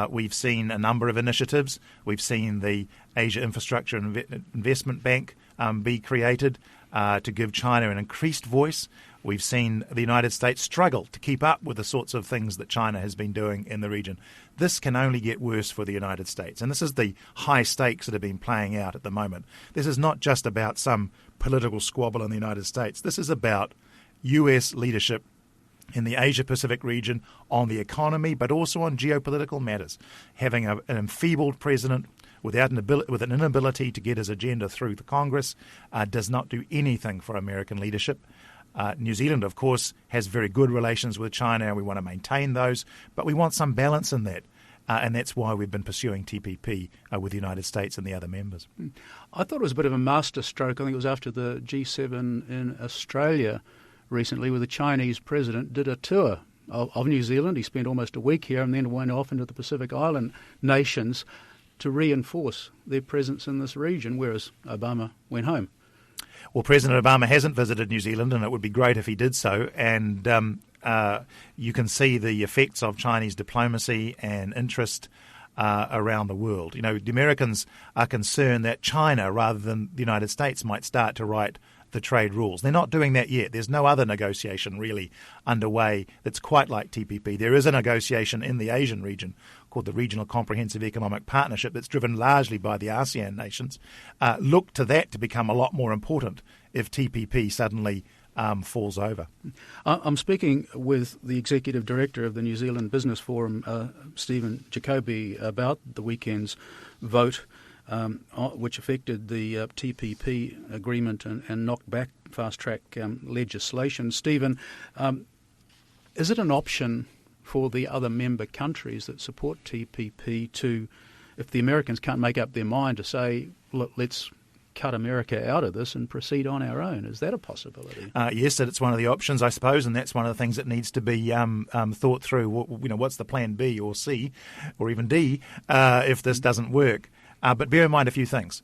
We've seen a number of initiatives. We've seen the Asia Infrastructure Investment Bank be created to give China an increased voice. We've seen the United States struggle to keep up with the sorts of things that China has been doing in the region. This can only get worse for the United States. And this is the high stakes that have been playing out at the moment. This is not just about some political squabble in the United States. This is about US leadership in the Asia-Pacific region on the economy, but also on geopolitical matters. Having an enfeebled president with an inability to get his agenda through the Congress does not do anything for American leadership. New Zealand, of course, has very good relations with China, and we want to maintain those, but we want some balance in that. And that's why we've been pursuing TPP with the United States and the other members. I thought it was a bit of a masterstroke. I think it was after the G7 in Australia recently, where the Chinese president did a tour of New Zealand. He spent almost a week here and then went off into the Pacific Island nations to reinforce their presence in this region, whereas Obama went home. Well, President Obama hasn't visited New Zealand, and it would be great if he did so. And you can see the effects of Chinese diplomacy and interest around the world. The Americans are concerned that China, rather than the United States, might start to write the trade rules. They're not doing that yet. There's no other negotiation really underway that's quite like TPP. There is a negotiation in the Asian region called the Regional Comprehensive Economic Partnership that's driven largely by the ASEAN nations. Look to that to become a lot more important if TPP suddenly falls over. I'm speaking with the Executive Director of the New Zealand Business Forum, Stephen Jacoby, about the weekend's vote which affected the TPP agreement and knocked back fast-track legislation. Stephen, is it an option for the other member countries that support TPP to, if the Americans can't make up their mind, to say, look, let's cut America out of this and proceed on our own? Is that a possibility? Yes, it's one of the options, I suppose, and that's one of the things that needs to be thought through. What's the plan B or C or even D if this doesn't work? But bear in mind a few things.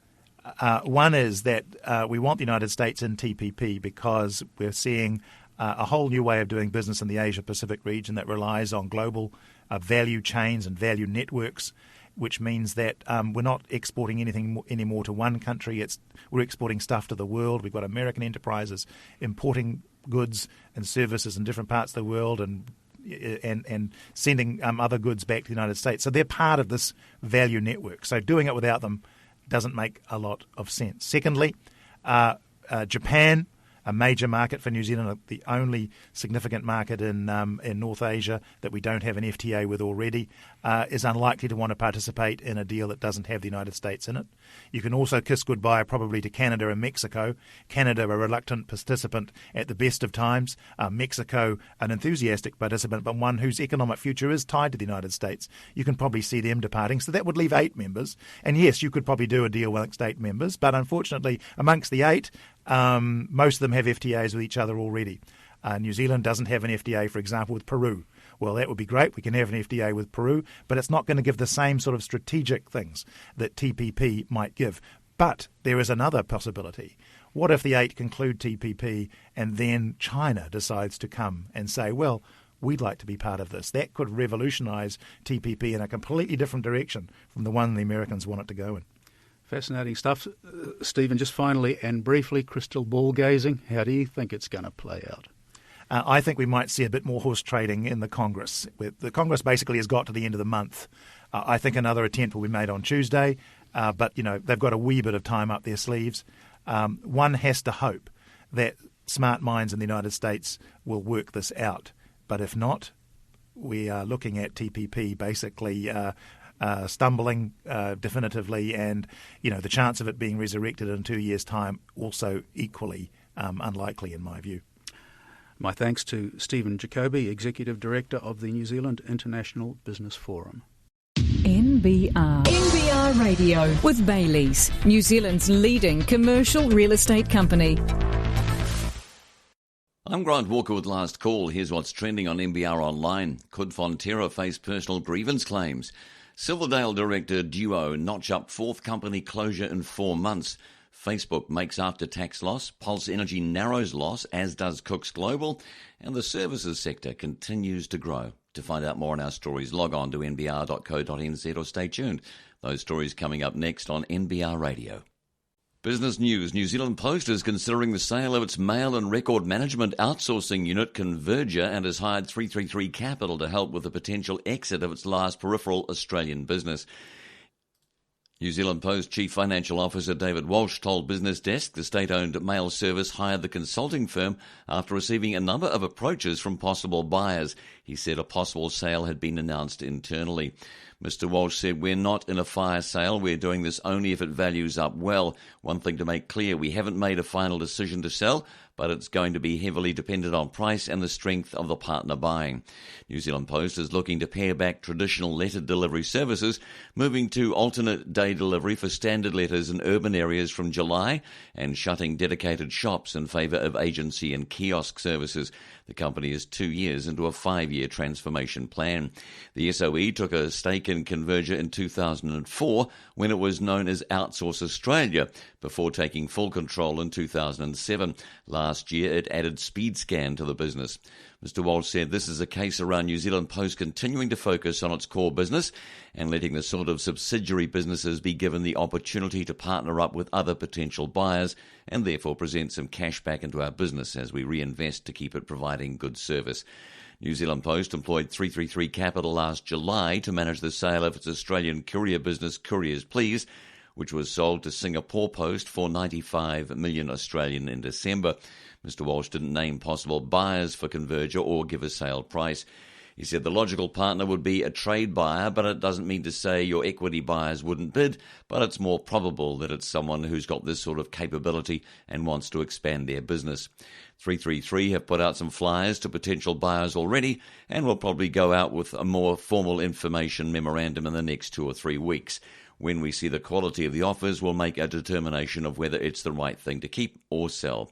One is that we want the United States in TPP because we're seeing a whole new way of doing business in the Asia-Pacific region that relies on global value chains and value networks, which means that we're not exporting anything anymore to one country. We're exporting stuff to the world. We've got American enterprises importing goods and services in different parts of the world and sending other goods back to the United States. So they're part of this value network. So doing it without them doesn't make a lot of sense. Secondly, Japan, a major market for New Zealand, the only significant market in North Asia that we don't have an FTA with already. is unlikely to want to participate in a deal that doesn't have the United States in it. You can also kiss goodbye probably to Canada and Mexico. Canada, a reluctant participant at the best of times. Mexico, an enthusiastic participant, but one whose economic future is tied to the United States. You can probably see them departing. So that would leave 8 members. And yes, you could probably do a deal amongst 8 members. But unfortunately, amongst the 8, most of them have FTAs with each other already. New Zealand doesn't have an FTA, for example, with Peru. Well, that would be great. We can have an FTA with Peru, but it's not going to give the same sort of strategic things that TPP might give. But there is another possibility. What if the 8 conclude TPP and then China decides to come and say, well, we'd like to be part of this? That could revolutionise TPP in a completely different direction from the one the Americans want it to go in. Fascinating stuff. Stephen, just finally and briefly, crystal ball gazing, how do you think it's going to play out? I think we might see a bit more horse trading in the Congress. The Congress basically has got to the end of the month. I think another attempt will be made on Tuesday, but they've got a wee bit of time up their sleeves. One has to hope that smart minds in the United States will work this out. But if not, we are looking at TPP basically stumbling definitively, and the chance of it being resurrected in 2 years' time also equally unlikely in my view. My thanks to Stephen Jacoby, Executive Director of the New Zealand International Business Forum. NBR Radio with Bailey's, New Zealand's leading commercial real estate company. I'm Grant Walker with Last Call. Here's what's trending on NBR Online. Could Fonterra face personal grievance claims? Silverdale director Duo notch up 4th company closure in 4 months. Facebook makes after-tax loss, Pulse Energy narrows loss, as does Cooks Global, and the services sector continues to grow. To find out more on our stories, log on to nbr.co.nz or stay tuned. Those stories coming up next on NBR Radio. Business news. New Zealand Post is considering the sale of its mail and record management outsourcing unit, Converger, and has hired 333 Capital to help with the potential exit of its last peripheral Australian business. New Zealand Post Chief Financial Officer David Walsh told Business Desk the state-owned mail service hired the consulting firm after receiving a number of approaches from possible buyers. He said a possible sale had been announced internally. Mr. Walsh said, "We're not in a fire sale. We're doing this only if it values up well. One thing to make clear, we haven't made a final decision to sell, but it's going to be heavily dependent on price and the strength of the partner buying." New Zealand Post is looking to pare back traditional letter delivery services, moving to alternate day delivery for standard letters in urban areas from July, and shutting dedicated shops in favour of agency and kiosk services. The company is 2 years into a 5-year transformation plan. The SOE took a stake in Converger in 2004 when it was known as Outsource Australia, before taking full control in 2007. Last year, it added SpeedScan to the business. Mr. Walsh said this is a case around New Zealand Post continuing to focus on its core business and letting the sort of subsidiary businesses be given the opportunity to partner up with other potential buyers and therefore present some cash back into our business as we reinvest to keep it providing good service. New Zealand Post employed 333 Capital last July to manage the sale of its Australian courier business Couriers Please, which was sold to Singapore Post for 95 million Australian in December. Mr. Walsh didn't name possible buyers for Converger or give a sale price. He said the logical partner would be a trade buyer, but it doesn't mean to say your equity buyers wouldn't bid, but it's more probable that it's someone who's got this sort of capability and wants to expand their business. 333 have put out some flyers to potential buyers already and will probably go out with a more formal information memorandum in the next 2 or 3 weeks. When we see the quality of the offers, we'll make a determination of whether it's the right thing to keep or sell.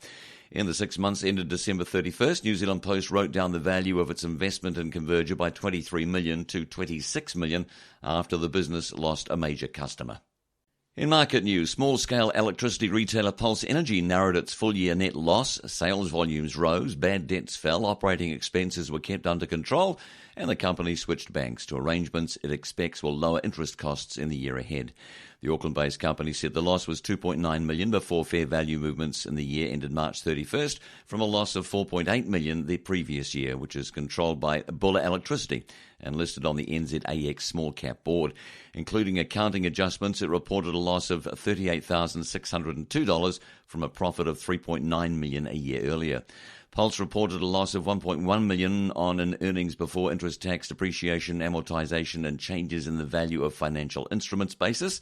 In the 6 months ended December 31st, New Zealand Post wrote down the value of its investment in Converger by $23 million to $26 million after the business lost a major customer. In market news, small-scale electricity retailer Pulse Energy narrowed its full-year net loss. Sales volumes rose, bad debts fell, operating expenses were kept under control, and the company switched banks to arrangements it expects will lower interest costs in the year ahead. The Auckland-based company said the loss was $2.9 million before fair value movements in the year ended March 31st, from a loss of $4.8 million the previous year, which is controlled by Buller Electricity and listed on the NZAX Small Cap Board. Including accounting adjustments, it reported a loss of $38,602 from a profit of $3.9 million a year earlier. Pulse reported a loss of $1.1 million on an earnings before interest, tax, depreciation, amortisation and changes in the value of financial instruments basis,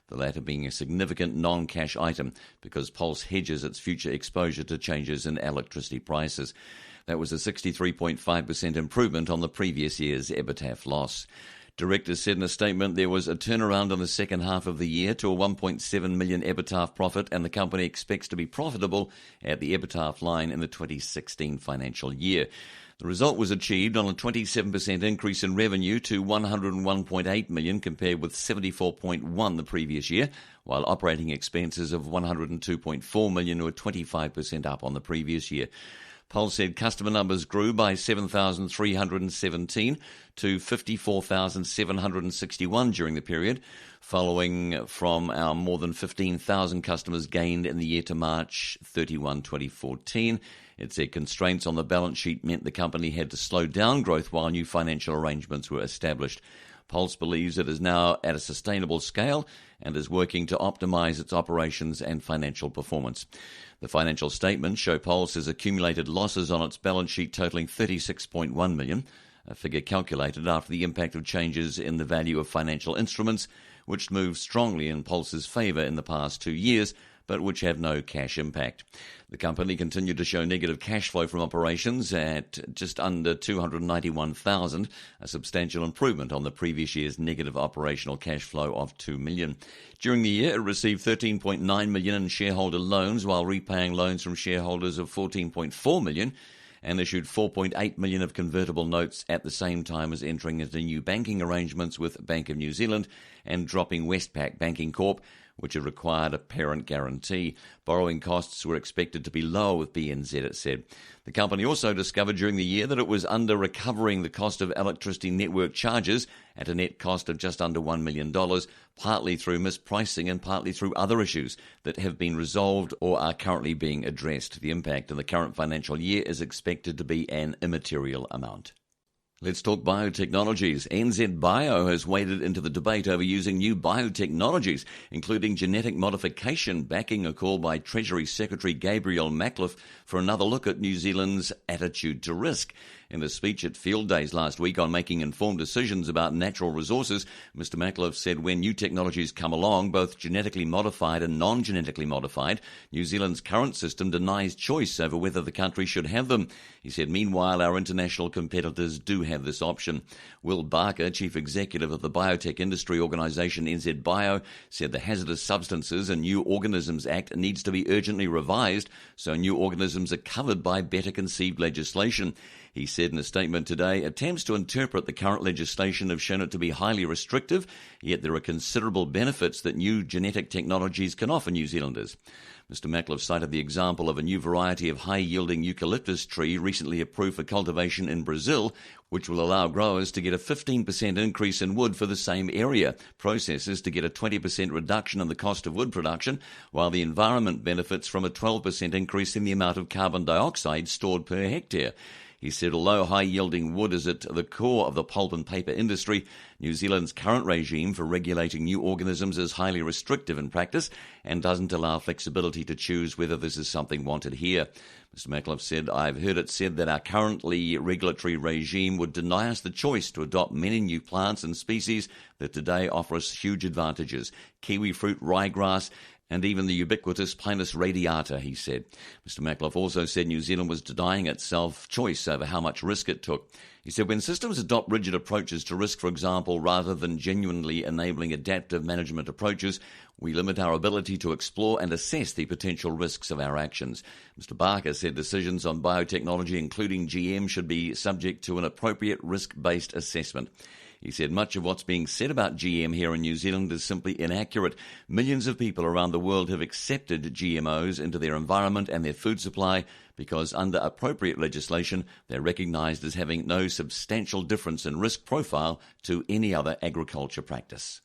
the latter being a significant non-cash item because Pulse hedges its future exposure to changes in electricity prices. That was a 63.5% improvement on the previous year's EBITDA loss. Directors said in a statement there was a turnaround in the second half of the year to a $1.7 million EBITDA profit, and the company expects to be profitable at the EBITDA line in the 2016 financial year. The result was achieved on a 27% increase in revenue to $101.8 million compared with $74.1 the previous year, while operating expenses of $102.4 million were 25% up on the previous year. Pulse said customer numbers grew by 7,317 to 54,761 during the period, following from our more than 15,000 customers gained in the year to March 31, 2014. It said constraints on the balance sheet meant the company had to slow down growth while new financial arrangements were established. Pulse believes it is now at a sustainable scale and is working to optimise its operations and financial performance. The financial statements show Pulse has accumulated losses on its balance sheet totalling $36.1 million, a figure calculated after the impact of changes in the value of financial instruments, which moved strongly in Pulse's favour in the past 2 years, but which have no cash impact. The company continued to show negative cash flow from operations at just under $291,000, a substantial improvement on the previous year's negative operational cash flow of $2 million. During the year, it received $13.9 million in shareholder loans while repaying loans from shareholders of $14.4 million and issued $4.8 million of convertible notes at the same time as entering into new banking arrangements with Bank of New Zealand and dropping Westpac Banking Corp, which had required a parent guarantee. Borrowing costs were expected to be lower with BNZ, it said. The company also discovered during the year that it was under-recovering the cost of electricity network charges at a net cost of just under $1 million, partly through mispricing and partly through other issues that have been resolved or are currently being addressed. The impact in the current financial year is expected to be an immaterial amount. Let's talk biotechnologies. NZ Bio has waded into the debate over using new biotechnologies, including genetic modification, backing a call by Treasury Secretary Gabriel Mackliff for another look at New Zealand's attitude to risk. In a speech at Field Days last week on making informed decisions about natural resources, Mr. Mackliff said when new technologies come along, both genetically modified and non-genetically modified, New Zealand's current system denies choice over whether the country should have them. He said, meanwhile, our international competitors do have this option. Will Barker, Chief Executive of the biotech industry organisation NZ Bio, said the Hazardous Substances and New Organisms Act needs to be urgently revised so new organisms are covered by better conceived legislation. He said in a statement today, attempts to interpret the current legislation have shown it to be highly restrictive, yet there are considerable benefits that new genetic technologies can offer New Zealanders. Mr. Mackliff cited the example of a new variety of high-yielding eucalyptus tree recently approved for cultivation in Brazil, which will allow growers to get a 15% increase in wood for the same area, processors to get a 20% reduction in the cost of wood production, while the environment benefits from a 12% increase in the amount of carbon dioxide stored per hectare. He said, although high-yielding wood is at the core of the pulp and paper industry, New Zealand's current regime for regulating new organisms is highly restrictive in practice and doesn't allow flexibility to choose whether this is something wanted here. Mr. Mackliff said, I've heard it said that our currently regulatory regime would deny us the choice to adopt many new plants and species that today offer us huge advantages. Kiwi fruit, ryegrass, and even the ubiquitous Pinus radiata, he said. Mr. Mackliff also said New Zealand was denying itself choice over how much risk it took. He said when systems adopt rigid approaches to risk, for example, rather than genuinely enabling adaptive management approaches, we limit our ability to explore and assess the potential risks of our actions. Mr. Barker said decisions on biotechnology, including GM, should be subject to an appropriate risk-based assessment. He said much of what's being said about GM here in New Zealand is simply inaccurate. Millions of people around the world have accepted GMOs into their environment and their food supply because under appropriate legislation they're recognised as having no substantial difference in risk profile to any other agriculture practice.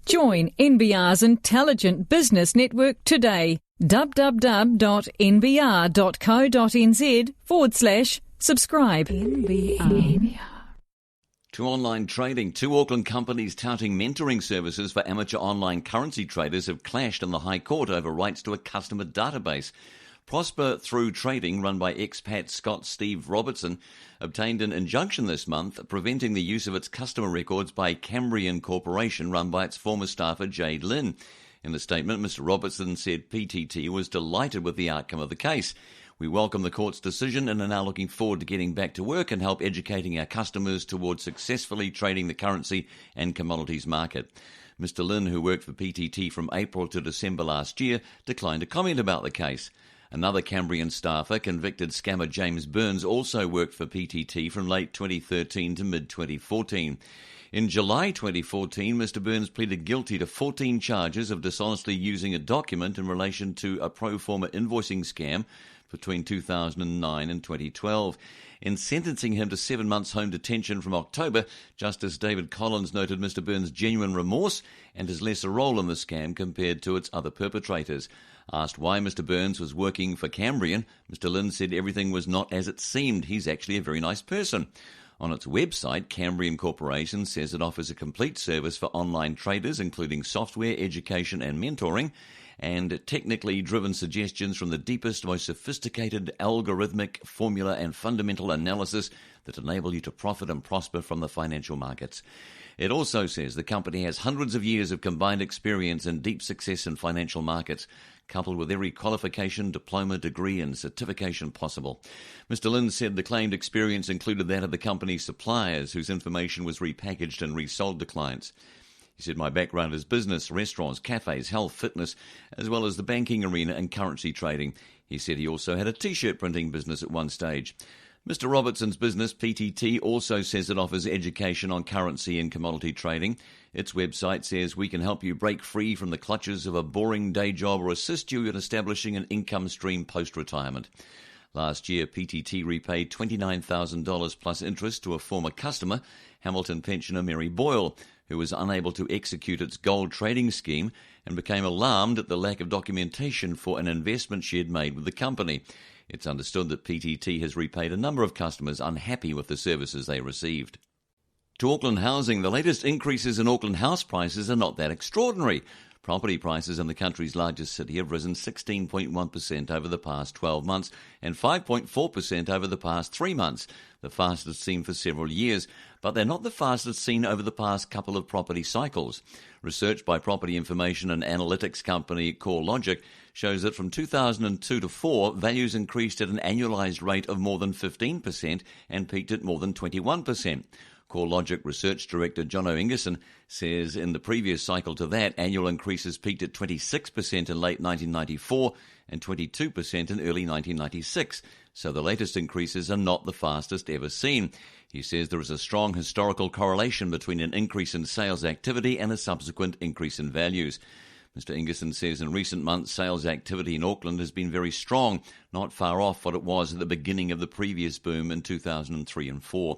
Join NBR's Intelligent Business Network today. www.nbr.co.nz/subscribe. NBR. To online trading, two Auckland companies touting mentoring services for amateur online currency traders have clashed in the High Court over rights to a customer database. Prosper Through Trading, run by expat Scott Steve Robertson, obtained an injunction this month preventing the use of its customer records by Cambrian Corporation, run by its former staffer Jade Lynn. In the statement, Mr Robertson said PTT was delighted with the outcome of the case. We welcome the court's decision and are now looking forward to getting back to work and help educating our customers towards successfully trading the currency and commodities market. Mr Lynn, who worked for PTT from April to December last year, declined to comment about the case. Another Cambrian staffer, convicted scammer James Burns, also worked for PTT from late 2013 to mid-2014. In July 2014, Mr Burns pleaded guilty to 14 charges of dishonestly using a document in relation to a pro forma invoicing scam between 2009 and 2012. In sentencing him to 7 months home detention from October, Justice David Collins noted Mr Burns' genuine remorse and his lesser role in the scam compared to its other perpetrators. Asked why Mr Burns was working for Cambrian, Mr Lynn said everything was not as it seemed. He's actually a very nice person. On its website, Cambrian Corporation says it offers a complete service for online traders, including software, education and mentoring, and technically driven suggestions from the deepest, most sophisticated algorithmic formula and fundamental analysis that enable you to profit and prosper from the financial markets. It also says the company has hundreds of years of combined experience and deep success in financial markets, coupled with every qualification, diploma, degree and certification possible. Mr Lynn said the claimed experience included that of the company's suppliers, whose information was repackaged and resold to clients. He said, my background is business, restaurants, cafes, health, fitness, as well as the banking arena and currency trading. He said he also had a T-shirt printing business at one stage. Mr Robertson's business, PTT, also says it offers education on currency and commodity trading. Its website says we can help you break free from the clutches of a boring day job or assist you in establishing an income stream post-retirement. Last year, PTT repaid $29,000 plus interest to a former customer, Hamilton pensioner Mary Boyle, who was unable to execute its gold trading scheme and became alarmed at the lack of documentation for an investment she had made with the company. It's understood that PTT has repaid a number of customers unhappy with the services they received. To Auckland housing, the latest increases in Auckland house prices are not that extraordinary. Property prices in the country's largest city have risen 16.1% over the past 12 months and 5.4% over the past 3 months, the fastest seen for several years, but they're not the fastest seen over the past couple of property cycles. Research by property information and analytics company CoreLogic shows that from 2002 to 4, values increased at an annualized rate of more than 15% and peaked at more than 21%. CoreLogic Research Director Jono Ingerson says in the previous cycle to that, annual increases peaked at 26% in late 1994 and 22% in early 1996, so the latest increases are not the fastest ever seen. He says there is a strong historical correlation between an increase in sales activity and a subsequent increase in values. Mr Ingerson says in recent months, sales activity in Auckland has been very strong, not far off what it was at the beginning of the previous boom in 2003 and 4.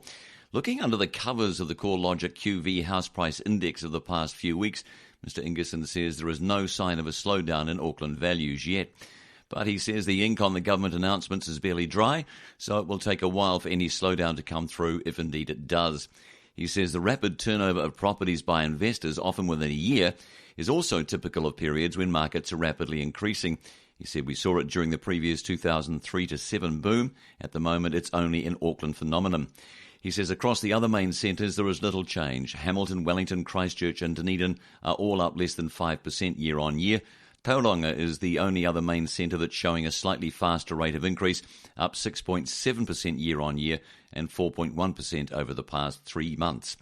Looking under the covers of the CoreLogic QV House Price Index of the past few weeks, Mr Ingerson says there is no sign of a slowdown in Auckland values yet. But he says the ink on the government announcements is barely dry, so it will take a while for any slowdown to come through, if indeed it does. He says the rapid turnover of properties by investors, often within a year, is also typical of periods when markets are rapidly increasing. He said we saw it during the previous 2003 to 7 boom. At the moment, it's only an Auckland phenomenon. He says across the other main centres there is little change. Hamilton, Wellington, Christchurch and Dunedin are all up less than 5% year on year. Tauranga is the only other main centre that's showing a slightly faster rate of increase, up 6.7% year on year and 4.1% over the past 3 months.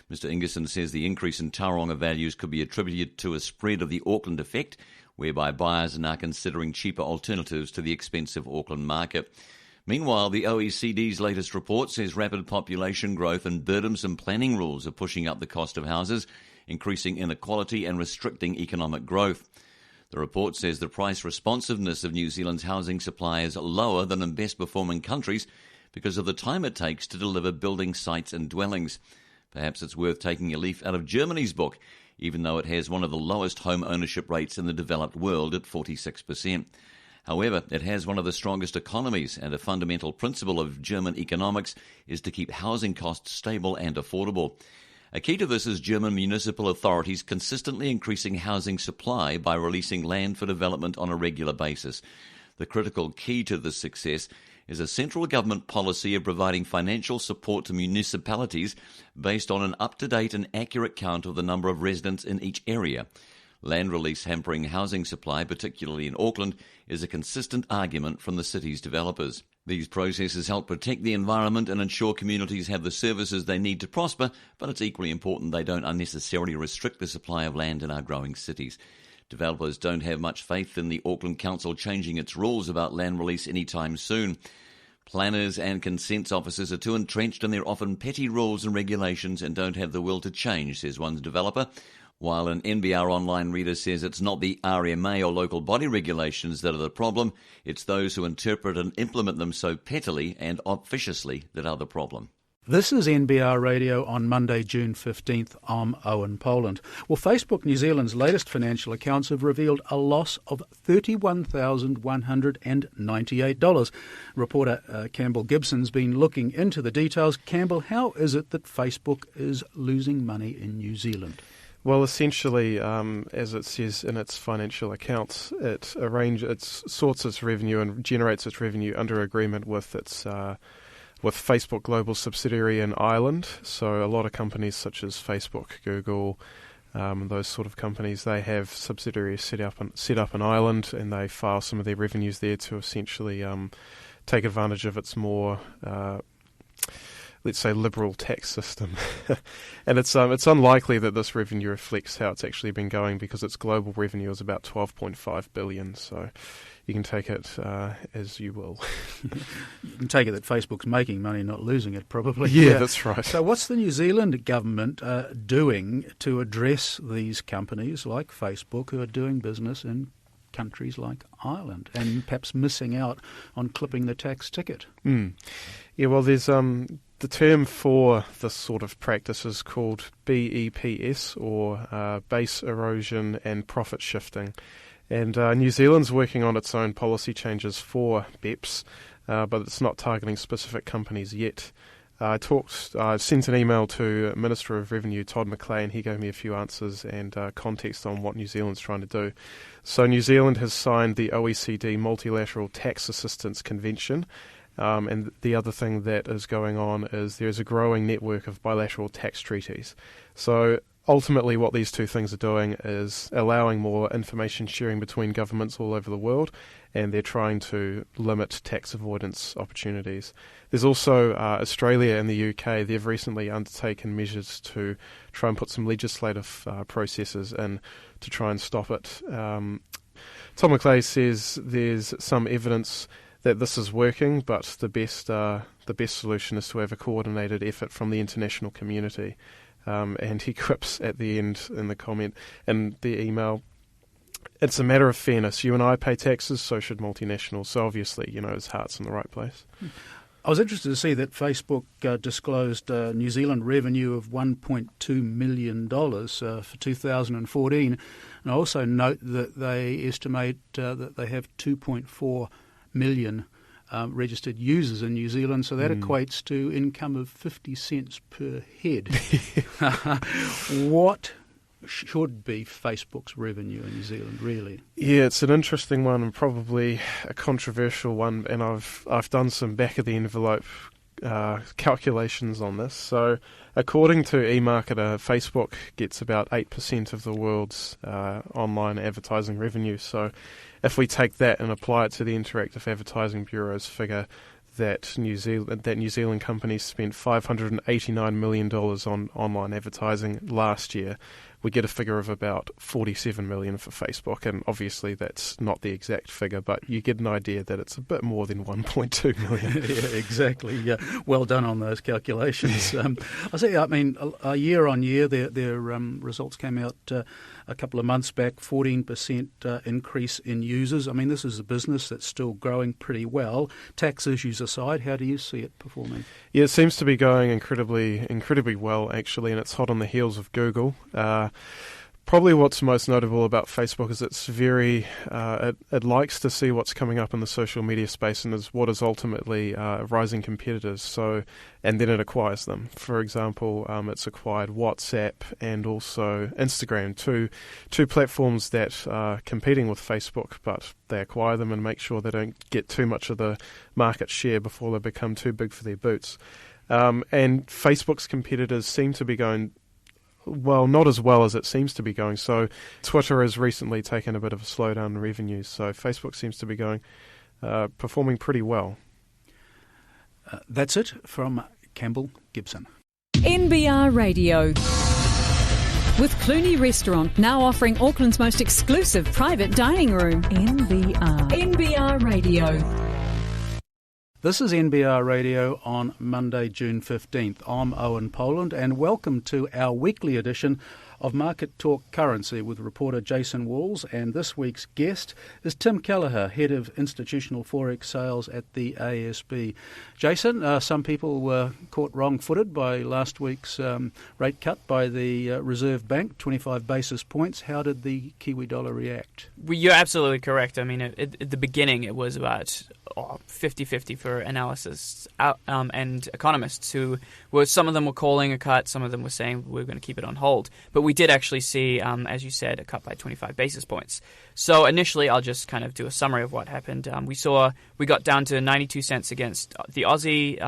Mr Ingerson says the increase in Tauranga values could be attributed to a spread of the Auckland effect, whereby buyers are now considering cheaper alternatives to the expensive Auckland market. Meanwhile, the OECD's latest report says rapid population growth and burdensome planning rules are pushing up the cost of houses, increasing inequality and restricting economic growth. The report says the price responsiveness of New Zealand's housing supply is lower than in best-performing countries because of the time it takes to deliver building sites and dwellings. Perhaps it's worth taking a leaf out of Germany's book, even though it has one of the lowest home ownership rates in the developed world at 46%. However, it has one of the strongest economies, and a fundamental principle of German economics is to keep housing costs stable and affordable. A key to this is German municipal authorities consistently increasing housing supply by releasing land for development on a regular basis. The critical key to this success is a central government policy of providing financial support to municipalities based on an up-to-date and accurate count of the number of residents in each area. Land release hampering housing supply, particularly in Auckland, is a consistent argument from the city's developers. These processes help protect the environment and ensure communities have the services they need to prosper, but it's equally important they don't unnecessarily restrict the supply of land in our growing cities. Developers don't have much faith in the Auckland Council changing its rules about land release anytime soon. Planners and consents officers are too entrenched in their often petty rules and regulations and don't have the will to change, says one developer. While an NBR online reader says it's not the RMA or local body regulations that are the problem, it's those who interpret and implement them so pettily and officiously that are the problem. This is NBR Radio on Monday, June 15th. I'm Owen Poland. Well, Facebook New Zealand's latest financial accounts have revealed a loss of $31,198. Reporter Campbell Gibson's been looking into the details. Campbell, how is it that Facebook is losing money in New Zealand? Well, essentially, as it says in its financial accounts, it sorts its revenue and generates its revenue under agreement with its with Facebook Global subsidiary in Ireland. So a lot of companies such as Facebook, Google, those sort of companies, they have subsidiaries set up in Ireland, and they file some of their revenues there to essentially take advantage of its more let's say, liberal tax system. And it's unlikely that this revenue reflects how it's actually been going, because its global revenue is about $12.5 billion. So you can take it as you will. You can take it that Facebook's making money, not losing it, probably. Yeah, that's right. So what's the New Zealand government doing to address these companies like Facebook who are doing business in countries like Ireland and perhaps missing out on clipping the tax ticket? Yeah, well, there's the term for this sort of practice is called BEPS, or base erosion and profit shifting. And New Zealand's working on its own policy changes for BEPS, but it's not targeting specific companies yet. I sent an email to Minister of Revenue Todd McLean. He gave me a few answers and context on what New Zealand's trying to do. So New Zealand has signed the OECD Multilateral Tax Assistance Convention. And the other thing that is going on is there's a growing network of bilateral tax treaties. So ultimately what these two things are doing is allowing more information sharing between governments all over the world, and they're trying to limit tax avoidance opportunities. There's also Australia and the UK. They've recently undertaken measures to try and put some legislative processes in to try and stop it. Tom McLean says there's some evidence that this is working, but the best solution is to have a coordinated effort from the international community. And he quips at the end in the comment in the email, it's a matter of fairness. You and I pay taxes, so should multinationals. So obviously, his heart's in the right place. I was interested to see that Facebook disclosed New Zealand revenue of $1.2 million for 2014. And I also note that they estimate that they have 2.4 million registered users in New Zealand, so that equates to income of 50 cents per head. What should be Facebook's revenue in New Zealand, really? Yeah, it's an interesting one and probably a controversial one, and I've done some back-of-the-envelope calculations on this. So according to eMarketer, Facebook gets about 8% of the world's online advertising revenue. So if we take that and apply it to the Interactive Advertising Bureau's figure that New Zealand companies spent $589 million on online advertising last year, we get a figure of about $47 million for Facebook, and obviously that's not the exact figure, but you get an idea that it's a bit more than 1.2 million. Yeah, exactly. Yeah, well done on those calculations. Year on year, their results came out a couple of months back, 14% increase in users. I mean, this is a business that's still growing pretty well. Tax issues aside, how do you see it performing? Yeah, it seems to be going incredibly well, actually, and it's hot on the heels of Google. Probably what's most notable about Facebook is it's very, it likes to see what's coming up in the social media space and is what is ultimately rising competitors. So, and then it acquires them. For example, it's acquired WhatsApp and also Instagram, two platforms that are competing with Facebook, but they acquire them and make sure they don't get too much of the market share before they become too big for their boots. And Facebook's competitors seem to be going, well, not as well as it seems to be going. So Twitter has recently taken a bit of a slowdown in revenues. So Facebook seems to be going, performing pretty well. That's it from Campbell Gibson. NBR Radio. With Clooney Restaurant now offering Auckland's most exclusive private dining room. NBR Radio. This is NBR Radio on Monday, June 15th. I'm Owen Poland and welcome to our weekly edition of Market Talk Currency with reporter Jason Walls, and this week's guest is Tim Kelleher, Head of Institutional Forex Sales at the ASB. Jason, some people were caught wrong-footed by last week's rate cut by the Reserve Bank, 25 basis points. How did the Kiwi dollar react? Well, you're absolutely correct. I mean, at the beginning it was about 50-50 for analysts and economists who were, some of them were calling a cut, some of them were saying we're going to keep it on hold. But we did actually see, as you said, a cut by 25 basis points. So initially, I'll just kind of do a summary of what happened. We got down to 92 cents against the Aussie,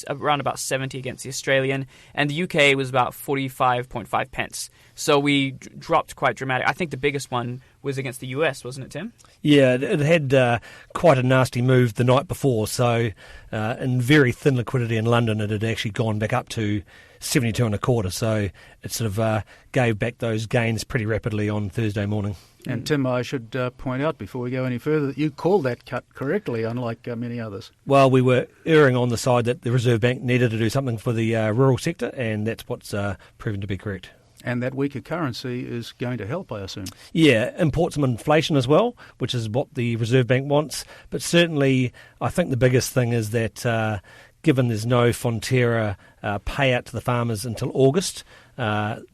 around about 70 against the Australian, and the UK was about 45.5 pence. So we dropped quite dramatic. I think the biggest one was against the US, wasn't it, Tim? Yeah, it had quite a nasty move the night before. So in very thin liquidity in London, it had actually gone back up to 72 and a quarter. So it sort of gave back those gains pretty rapidly on Thursday morning. And Tim, I should point out before we go any further that you called that cut correctly, unlike many others. Well, we were erring on the side that the Reserve Bank needed to do something for the rural sector, and that's what's proven to be correct. And that weaker currency is going to help, I assume. Yeah, import some inflation as well, which is what the Reserve Bank wants. But certainly, I think the biggest thing is that given there's no Fonterra payout to the farmers until August,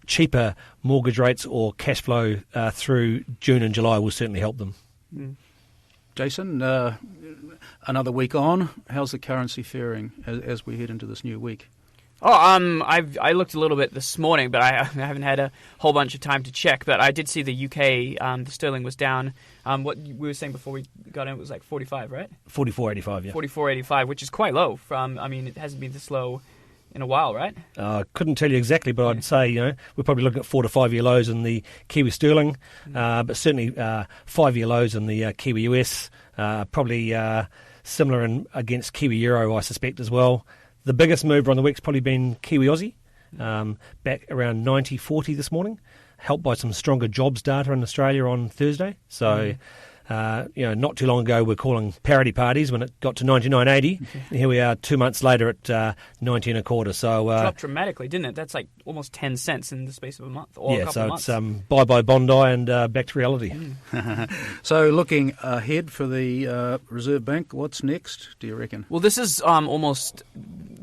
cheaper mortgage rates or cash flow through June and July will certainly help them. Mm. Jason, another week on, how's the currency faring as we head into this new week? I looked a little bit this morning, but I haven't had a whole bunch of time to check. But I did see the UK, the sterling was down. What we were saying before we got in, it was like 45, right? 44.85, yeah. 44.85, which is quite low. It hasn't been this low in a while, right? I couldn't tell you exactly, but I'd say we're probably looking at 4 to 5 year lows in the Kiwi sterling, but certainly 5 year lows in the Kiwi US. Probably similar against Kiwi euro, I suspect as well. The biggest mover on the week's probably been Kiwi Aussie, back around 90.40 this morning, helped by some stronger jobs data in Australia on Thursday. So, not too long ago we're calling parity parties when it got to 99.80. And here we are 2 months later at 90 and a quarter. So dropped dramatically, didn't it? That's like almost 10 cents in the space of a month or a couple of months. Yeah, so it's bye-bye Bondi and back to reality. So looking ahead for the Reserve Bank, what's next, do you reckon? Well, this is almost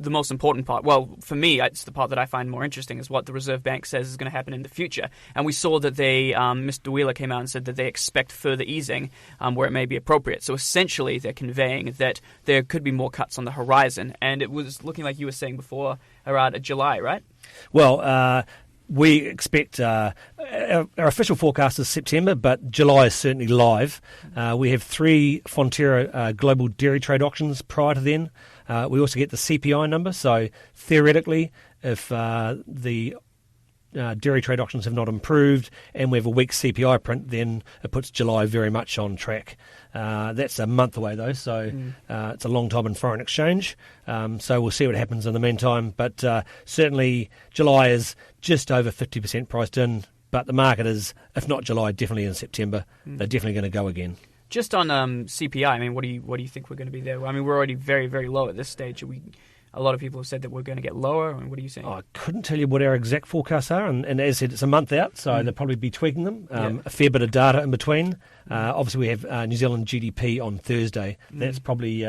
the most important part. Well, for me, it's the part that I find more interesting is what the Reserve Bank says is going to happen in the future. And we saw that Mr. Wheeler came out and said that they expect further easing where it may be appropriate. So essentially, they're conveying that there could be more cuts on the horizon. And it was looking like you were saying before around July, right? Well, we expect our official forecast is September, but July is certainly live. We have 3 Fonterra global dairy trade auctions prior to then. We also get the CPI number, so theoretically, if the dairy trade auctions have not improved and we have a weak CPI print, then it puts July very much on track. That's a month away though, so it's a long time in foreign exchange. So we'll see what happens in the meantime. But certainly July is just over 50% priced in, but the market is, if not July, definitely in September. They're definitely going to go again. Just on CPI, I mean, what do you think we're going to be there? I mean, we're already very, very low at this stage. A lot of people have said that we're going to get lower. I mean, what are you saying? I couldn't tell you what our exact forecasts are, and as I said, it's a month out, so they'll probably be tweaking them. A fair bit of data in between. Obviously, we have New Zealand GDP on Thursday. That's probably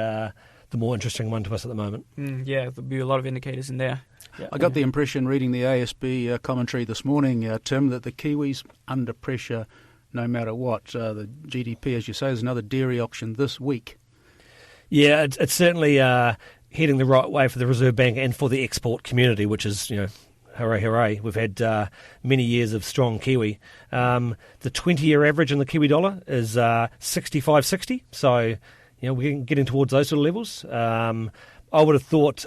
the more interesting one to us at the moment. Yeah, there'll be a lot of indicators in there. Yeah. I got the impression reading the ASB commentary this morning, Tim, that the Kiwis under pressure no matter what. The GDP, as you say, is another dairy auction this week. Yeah, it's certainly heading the right way for the Reserve Bank and for the export community, which is, hooray, hooray. We've had many years of strong Kiwi. The 20-year average in the Kiwi dollar is 65.60, so we're getting towards those sort of levels. I would have thought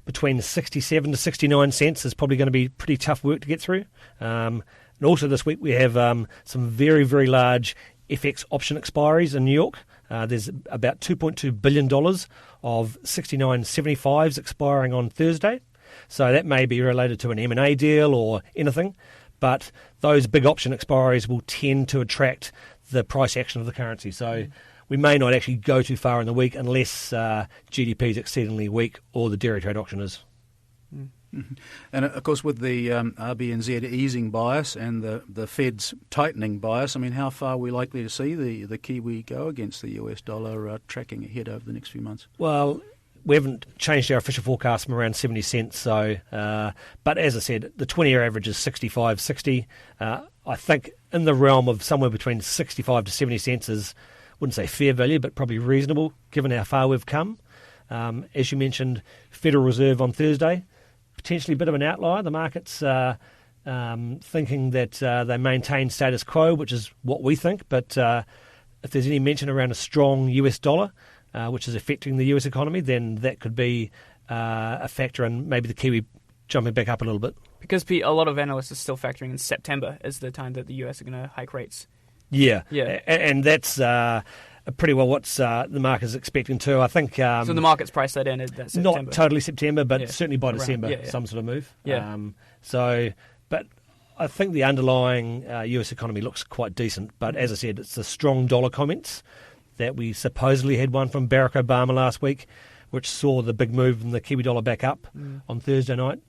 between 67 to 69 cents is probably going to be pretty tough work to get through. And also this week we have some very, very large FX option expiries in New York. There's about $2.2 billion of 69.75s expiring on Thursday. So that may be related to an M&A deal or anything. But those big option expiries will tend to attract the price action of the currency. So we may not actually go too far in the week unless GDP is exceedingly weak or the dairy trade auction is. Mm-hmm. And of course, with the RBNZ easing bias and the Fed's tightening bias, I mean, how far are we likely to see the Kiwi go against the US dollar tracking ahead over the next few months? Well, we haven't changed our official forecast from around 70 cents. So, but as I said, the 20-year average is 65.60. I think in the realm of somewhere between 65 to 70 cents is, wouldn't say fair value, but probably reasonable given how far we've come. As you mentioned, Federal Reserve on Thursday. Potentially a bit of an outlier. The market's thinking that they maintain status quo, which is what we think. But if there's any mention around a strong US dollar, which is affecting the US economy, then that could be a factor in maybe the Kiwi jumping back up a little bit. Because a lot of analysts are still factoring in September as the time that the US are going to hike rates. Yeah. And that's pretty well what the market is expecting too. I think. So the market's priced that in at that September? Not totally September, but certainly by December, some sort of move. Yeah. But I think the underlying US economy looks quite decent. But as I said, it's the strong dollar comments that we supposedly had one from Barack Obama last week, which saw the big move in the Kiwi dollar back up on Wednesday night.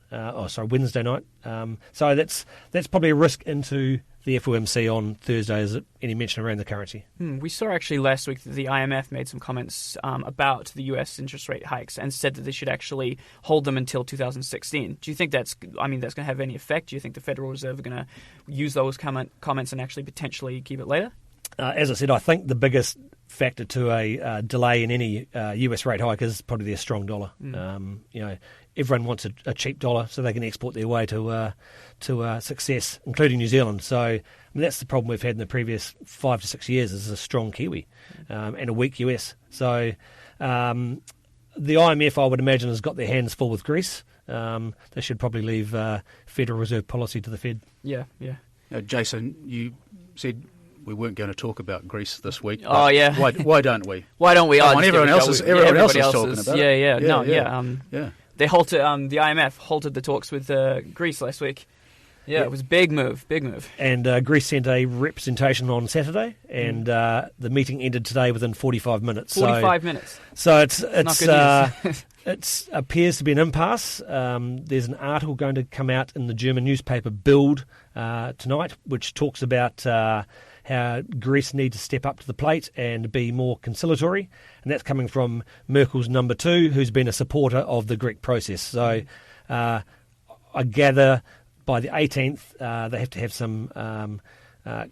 So that's probably a risk into the FOMC on Thursday, as any mention around the currency. We saw actually last week that the IMF made some comments about the US interest rate hikes and said that they should actually hold them until 2016. Do you think that's going to have any effect? Do you think the Federal Reserve are going to use those comments and actually potentially keep it later? As I said, I think the biggest factor to a delay in any US rate hike is probably their strong dollar. Everyone wants a cheap dollar so they can export their way to success, including New Zealand. So that's the problem we've had in the previous 5 to 6 years is a strong Kiwi and a weak US. So the IMF, I would imagine, has got their hands full with Greece. They should probably leave Federal Reserve policy to the Fed. Yeah. Jason, you said we weren't going to talk about Greece this week. Oh, yeah. Why don't we? Why don't we? Everyone else is talking about it. Yeah. They halted. The IMF halted the talks with Greece last week. Yeah, it was a big move. And Greece sent a representation on Saturday, and the meeting ended today within 45 minutes. 45 minutes. So it's not good news. It appears to be an impasse. There's an article going to come out in the German newspaper Bild tonight, which talks about how Greece needs to step up to the plate and be more conciliatory. And that's coming from Merkel's number 2, who's been a supporter of the Greek process. So I gather by the 18th they have to have some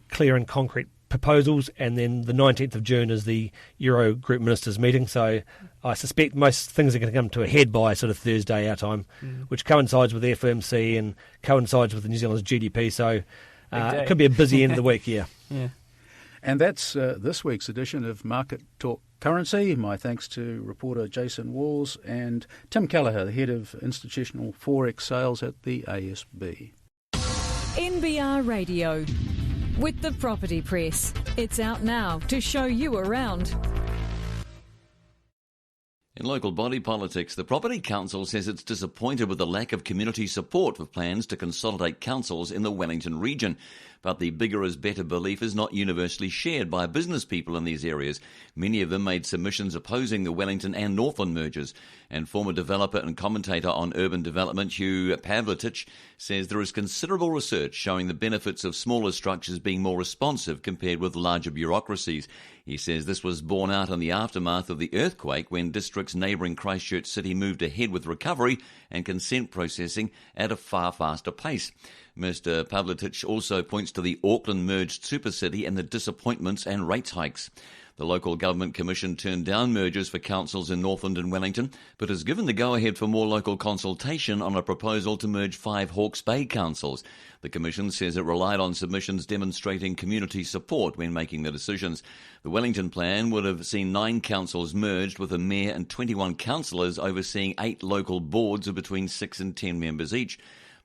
clear and concrete proposals, and then the 19th of June is the Euro Group Ministers meeting. So I suspect most things are going to come to a head by sort of Thursday our time, which coincides with the FOMC and coincides with the New Zealand's GDP. So it could be a busy end of the week, yeah. And that's this week's edition of Market Talk Currency. My thanks to reporter Jason Walls and Tim Kelleher, the head of institutional Forex sales at the ASB. NBR Radio with the Property Press. It's out now to show you around. In local body politics, the Property Council says it's disappointed with the lack of community support for plans to consolidate councils in the Wellington region. But the bigger is better belief is not universally shared by business people in these areas. Many of them made submissions opposing the Wellington and Northland mergers. And former developer and commentator on urban development Hugh Pavletich says there is considerable research showing the benefits of smaller structures being more responsive compared with larger bureaucracies. He says this was borne out in the aftermath of the earthquake when districts neighbouring Christchurch City moved ahead with recovery and consent processing at a far faster pace. Mr Pavletich also points to the Auckland merged super city and the disappointments and rates hikes. The local government commission turned down mergers for councils in Northland and Wellington, but has given the go-ahead for more local consultation on a proposal to merge 5 Hawke's Bay councils. The commission says it relied on submissions demonstrating community support when making the decisions. The Wellington plan would have seen 9 councils merged with a mayor and 21 councillors overseeing 8 local boards of between 6 and 10 members each.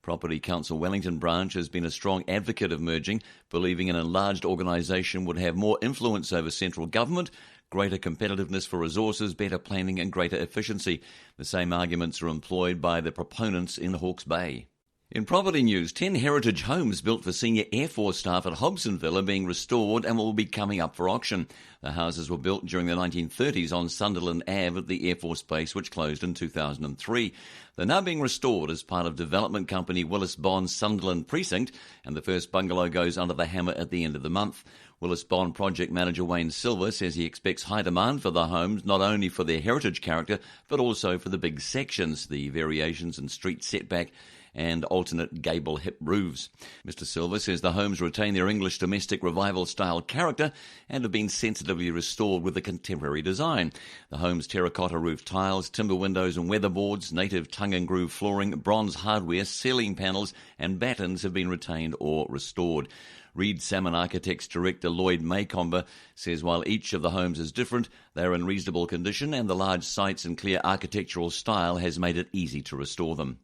Property Council Wellington branch has been a strong advocate of merging, believing an enlarged organisation would have more influence over central government, greater competitiveness for resources, better planning and greater efficiency. The same arguments are employed by the proponents in Hawke's Bay. In property news, 10 heritage homes built for senior Air Force staff at Hobsonville are being restored and will be coming up for auction. The houses were built during the 1930s on Sunderland Ave at the Air Force Base, which closed in 2003. They're now being restored as part of development company Willis Bond's Sunderland Precinct, and the first bungalow goes under the hammer at the end of the month. Willis Bond project manager Wayne Silver says he expects high demand for the homes, not only for their heritage character, but also for the big sections, the variations in street setback, and alternate gable hip roofs. Mr Silver says the homes retain their English domestic revival style character and have been sensitively restored with a contemporary design. The home's terracotta roof tiles, timber windows and weatherboards, native tongue and groove flooring, bronze hardware, ceiling panels and battens have been retained or restored. Reed Salmon Architects Director Lloyd Maycomber says while each of the homes is different, they are in reasonable condition and the large sites and clear architectural style has made it easy to restore them.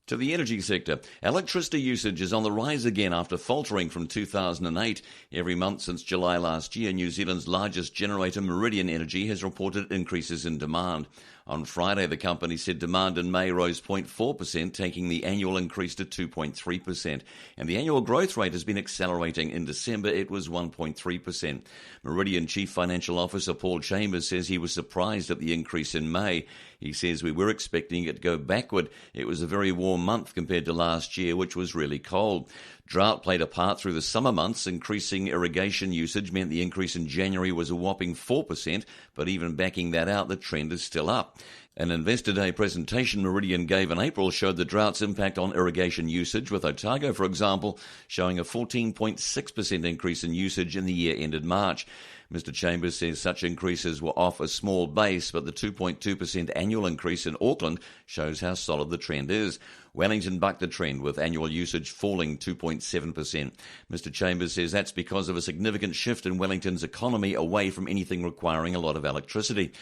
To the energy sector, electricity usage is on the rise again after faltering from 2008. Every month since July last year, New Zealand's largest generator, Meridian Energy, has reported increases in demand. On Friday, the company said demand in May rose 0.4%, taking the annual increase to 2.3%. And the annual growth rate has been accelerating. In December, it was 1.3%. Meridian Chief Financial Officer Paul Chambers says he was surprised at the increase in May. He says we were expecting it to go backward. It was a very warm month compared to last year, which was really cold. Drought played a part through the summer months. Increasing irrigation usage meant the increase in January was a whopping 4%, but even backing that out, the trend is still up. An Investor Day presentation Meridian gave in April showed the drought's impact on irrigation usage, with Otago, for example, showing a 14.6% increase in usage in the year ended March. Mr Chambers says such increases were off a small base, but the 2.2% annual increase in Auckland shows how solid the trend is. Wellington bucked the trend, with annual usage falling 2.7%. Mr Chambers says that's because of a significant shift in Wellington's economy away from anything requiring a lot of electricity.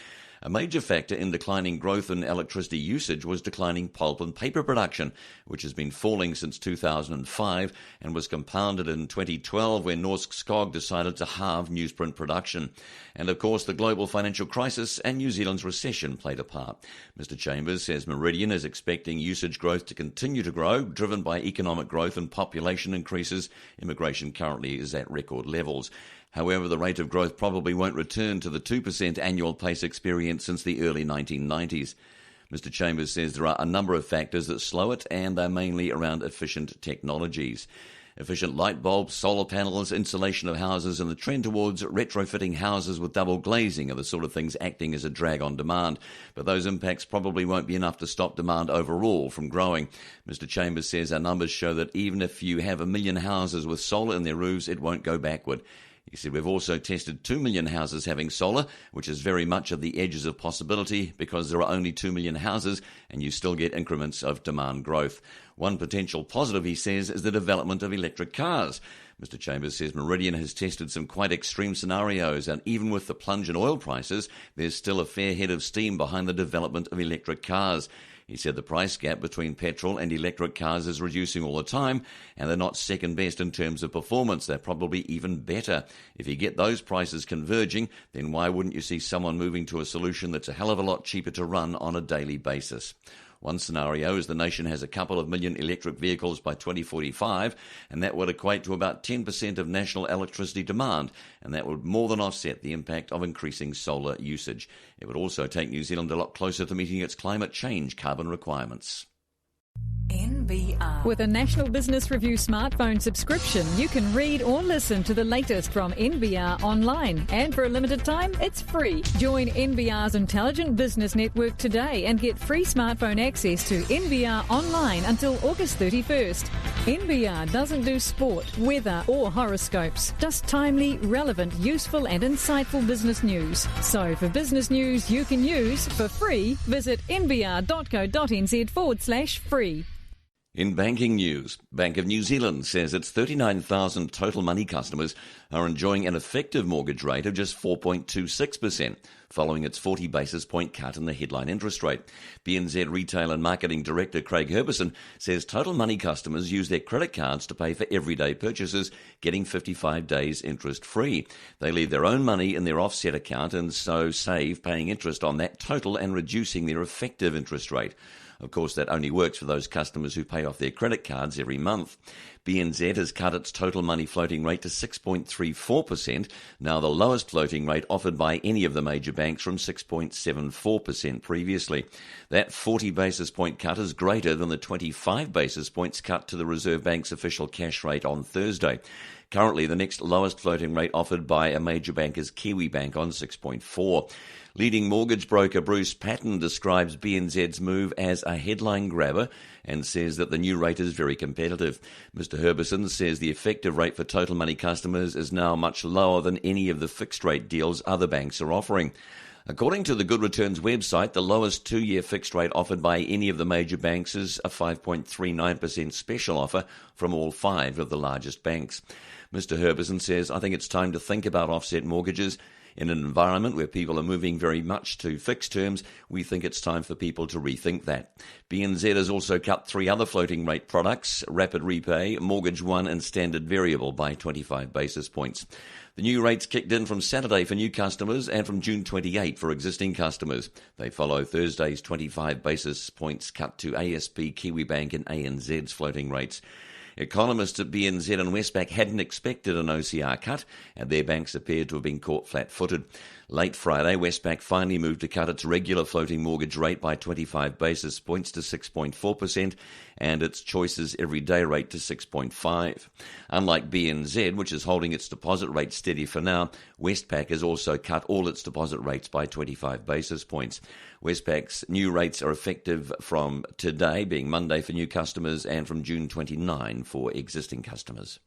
A major factor in declining growth in electricity usage was declining pulp and paper production, which has been falling since 2005 and was compounded in 2012 when Norsk Skog decided to halve newsprint production. And of course, the global financial crisis and New Zealand's recession played a part. Mr Chambers says Meridian is expecting usage growth to continue to grow, driven by economic growth and population increases. Immigration currently is at record levels. However, the rate of growth probably won't return to the 2% annual pace experienced since the early 1990s. Mr Chambers says there are a number of factors that slow it, and they're mainly around efficient technologies. Efficient light bulbs, solar panels, insulation of houses, and the trend towards retrofitting houses with double glazing are the sort of things acting as a drag on demand. But those impacts probably won't be enough to stop demand overall from growing. Mr Chambers says our numbers show that even if you have 1 million houses with solar in their roofs, it won't go backward. He said we've also tested 2 million houses having solar, which is very much at the edges of possibility because there are only 2 million houses and you still get increments of demand growth. One potential positive, he says, is the development of electric cars. Mr Chambers says Meridian has tested some quite extreme scenarios, and even with the plunge in oil prices, there's still a fair head of steam behind the development of electric cars. He said the price gap between petrol and electric cars is reducing all the time, and they're not second best in terms of performance. They're probably even better. If you get those prices converging, then why wouldn't you see someone moving to a solution that's a hell of a lot cheaper to run on a daily basis? One scenario is the nation has a couple of million electric vehicles by 2045, and that would equate to about 10% of national electricity demand, and that would more than offset the impact of increasing solar usage. It would also take New Zealand a lot closer to meeting its climate change carbon requirements. NBR. With a National Business Review smartphone subscription, you can read or listen to the latest from NBR online. And for a limited time, it's free. Join NBR's Intelligent Business Network today and get free smartphone access to NBR online until August 31st. NBR doesn't do sport, weather or horoscopes, just timely, relevant, useful and insightful business news. So for business news you can use for free, visit nbr.co.nz/free. In banking news, Bank of New Zealand says its 39,000 total money customers are enjoying an effective mortgage rate of just 4.26%, following its 40 basis point cut in the headline interest rate. BNZ Retail and Marketing Director Craig Herbison says total money customers use their credit cards to pay for everyday purchases, getting 55 days interest-free. They leave their own money in their offset account and so save paying interest on that total and reducing their effective interest rate. Of course, that only works for those customers who pay off their credit cards every month. BNZ has cut its total money floating rate to 6.34%, now the lowest floating rate offered by any of the major banks from 6.74% previously. That 40 basis point cut is greater than the 25 basis points cut to the Reserve Bank's official cash rate on Thursday. Currently, the next lowest floating rate offered by a major bank is Kiwibank on 6.4. Leading mortgage broker Bruce Patton describes BNZ's move as a headline grabber and says that the new rate is very competitive. Mr. Herbison says the effective rate for total money customers is now much lower than any of the fixed rate deals other banks are offering. According to the Good Returns website, the lowest 2-year fixed rate offered by any of the major banks is a 5.39% special offer from all 5 of the largest banks. Mr. Herbison says, I think it's time to think about offset mortgages. In an environment where people are moving very much to fixed terms, we think it's time for people to rethink that. BNZ has also cut 3 other floating rate products, Rapid Repay, Mortgage One and Standard Variable by 25 basis points. The new rates kicked in from Saturday for new customers and from June 28 for existing customers. They follow Thursday's 25 basis points cut to ASP, Kiwibank and ANZ's floating rates. Economists at BNZ and Westpac hadn't expected an OCR cut, and their banks appeared to have been caught flat-footed. Late Friday, Westpac finally moved to cut its regular floating mortgage rate by 25 basis points to 6.4% and its Choices everyday rate to 6.5%. Unlike BNZ, which is holding its deposit rate steady for now, Westpac has also cut all its deposit rates by 25 basis points. Westpac's new rates are effective from today, being Monday for new customers, and from June 29 for existing customers.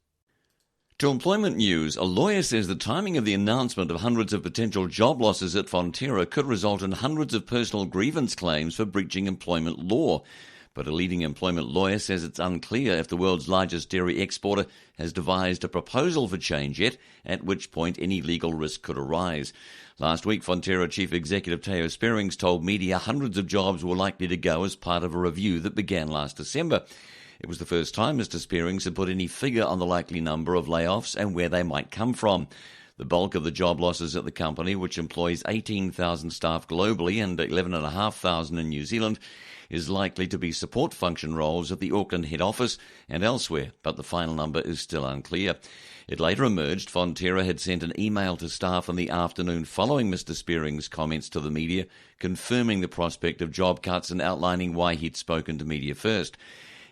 To employment news, a lawyer says the timing of the announcement of hundreds of potential job losses at Fonterra could result in hundreds of personal grievance claims for breaching employment law. But a leading employment lawyer says it's unclear if the world's largest dairy exporter has devised a proposal for change yet, at which point any legal risk could arise. Last week, Fonterra Chief Executive Teo Spearings told media hundreds of jobs were likely to go as part of a review that began last December. It was the first time Mr. Spearings had put any figure on the likely number of layoffs and where they might come from. The bulk of the job losses at the company, which employs 18,000 staff globally and 11,500 in New Zealand, is likely to be support function roles at the Auckland head office and elsewhere, but the final number is still unclear. It later emerged Fonterra had sent an email to staff in the afternoon following Mr. Spearings' comments to the media, confirming the prospect of job cuts and outlining why he'd spoken to media first.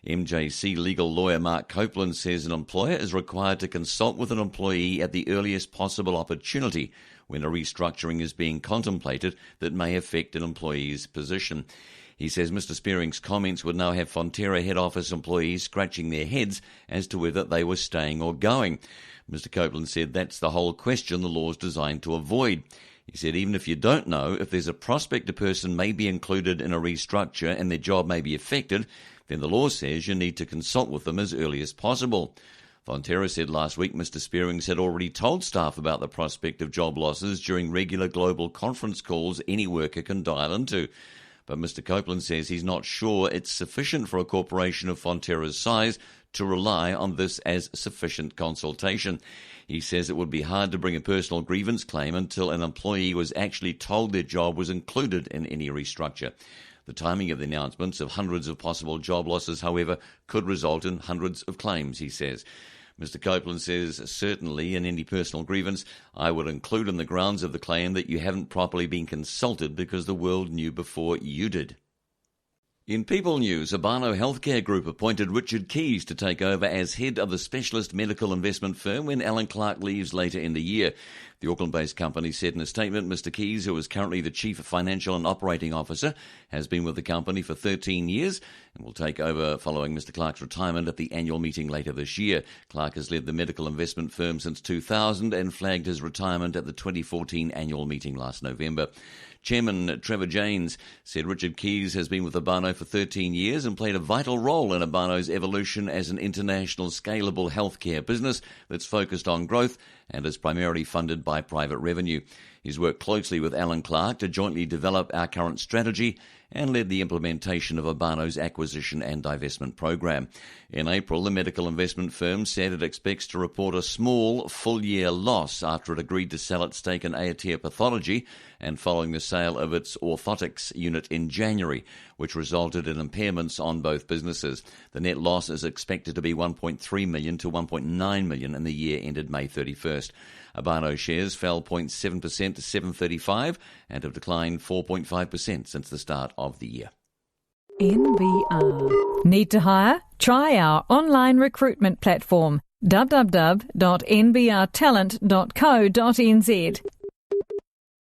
MJC legal lawyer Mark Copeland says an employer is required to consult with an employee at the earliest possible opportunity when a restructuring is being contemplated that may affect an employee's position. He says Mr. Spearings' comments would now have Fonterra head office employees scratching their heads as to whether they were staying or going. Mr. Copeland said that's the whole question the law is designed to avoid. He said even if you don't know if there's a prospect a person may be included in a restructure and their job may be affected, then the law says you need to consult with them as early as possible. Fonterra said last week Mr. Spearings had already told staff about the prospect of job losses during regular global conference calls any worker can dial into. But Mr. Copeland says he's not sure it's sufficient for a corporation of Fonterra's size to rely on this as sufficient consultation. He says it would be hard to bring a personal grievance claim until an employee was actually told their job was included in any restructure. The timing of the announcements of hundreds of possible job losses, however, could result in hundreds of claims, he says. Mr. Copeland says, certainly in any personal grievance, I would include in the grounds of the claim that you haven't properly been consulted because the world knew before you did. In People News, Abano Healthcare Group appointed Richard Keys to take over as head of the specialist medical investment firm when Alan Clark leaves later in the year. The Auckland-based company said in a statement, Mr Keys, who is currently the Chief Financial and Operating Officer, has been with the company for 13 years and will take over following Mr Clark's retirement at the annual meeting later this year. Clark has led the medical investment firm since 2000 and flagged his retirement at the 2014 annual meeting last November. Chairman Trevor Janes said Richard Keys has been with Abano for 13 years and played a vital role in Abano's evolution as an international scalable healthcare business that's focused on growth and is primarily funded by private revenue. He's worked closely with Alan Clark to jointly develop our current strategy and led the implementation of Abano's acquisition and divestment program. In April, the medical investment firm said it expects to report a small full-year loss after it agreed to sell its stake in Aotea Pathology and following the sale of its orthotics unit in January, which resulted in impairments on both businesses. The net loss is expected to be $1.3 million to $1.9 million in the year ended May 31st. Abano shares fell 0.7% to $7.35 and have declined 4.5% since the start of the year. NBR. Need to hire? Try our online recruitment platform, www.nbrtalent.co.nz.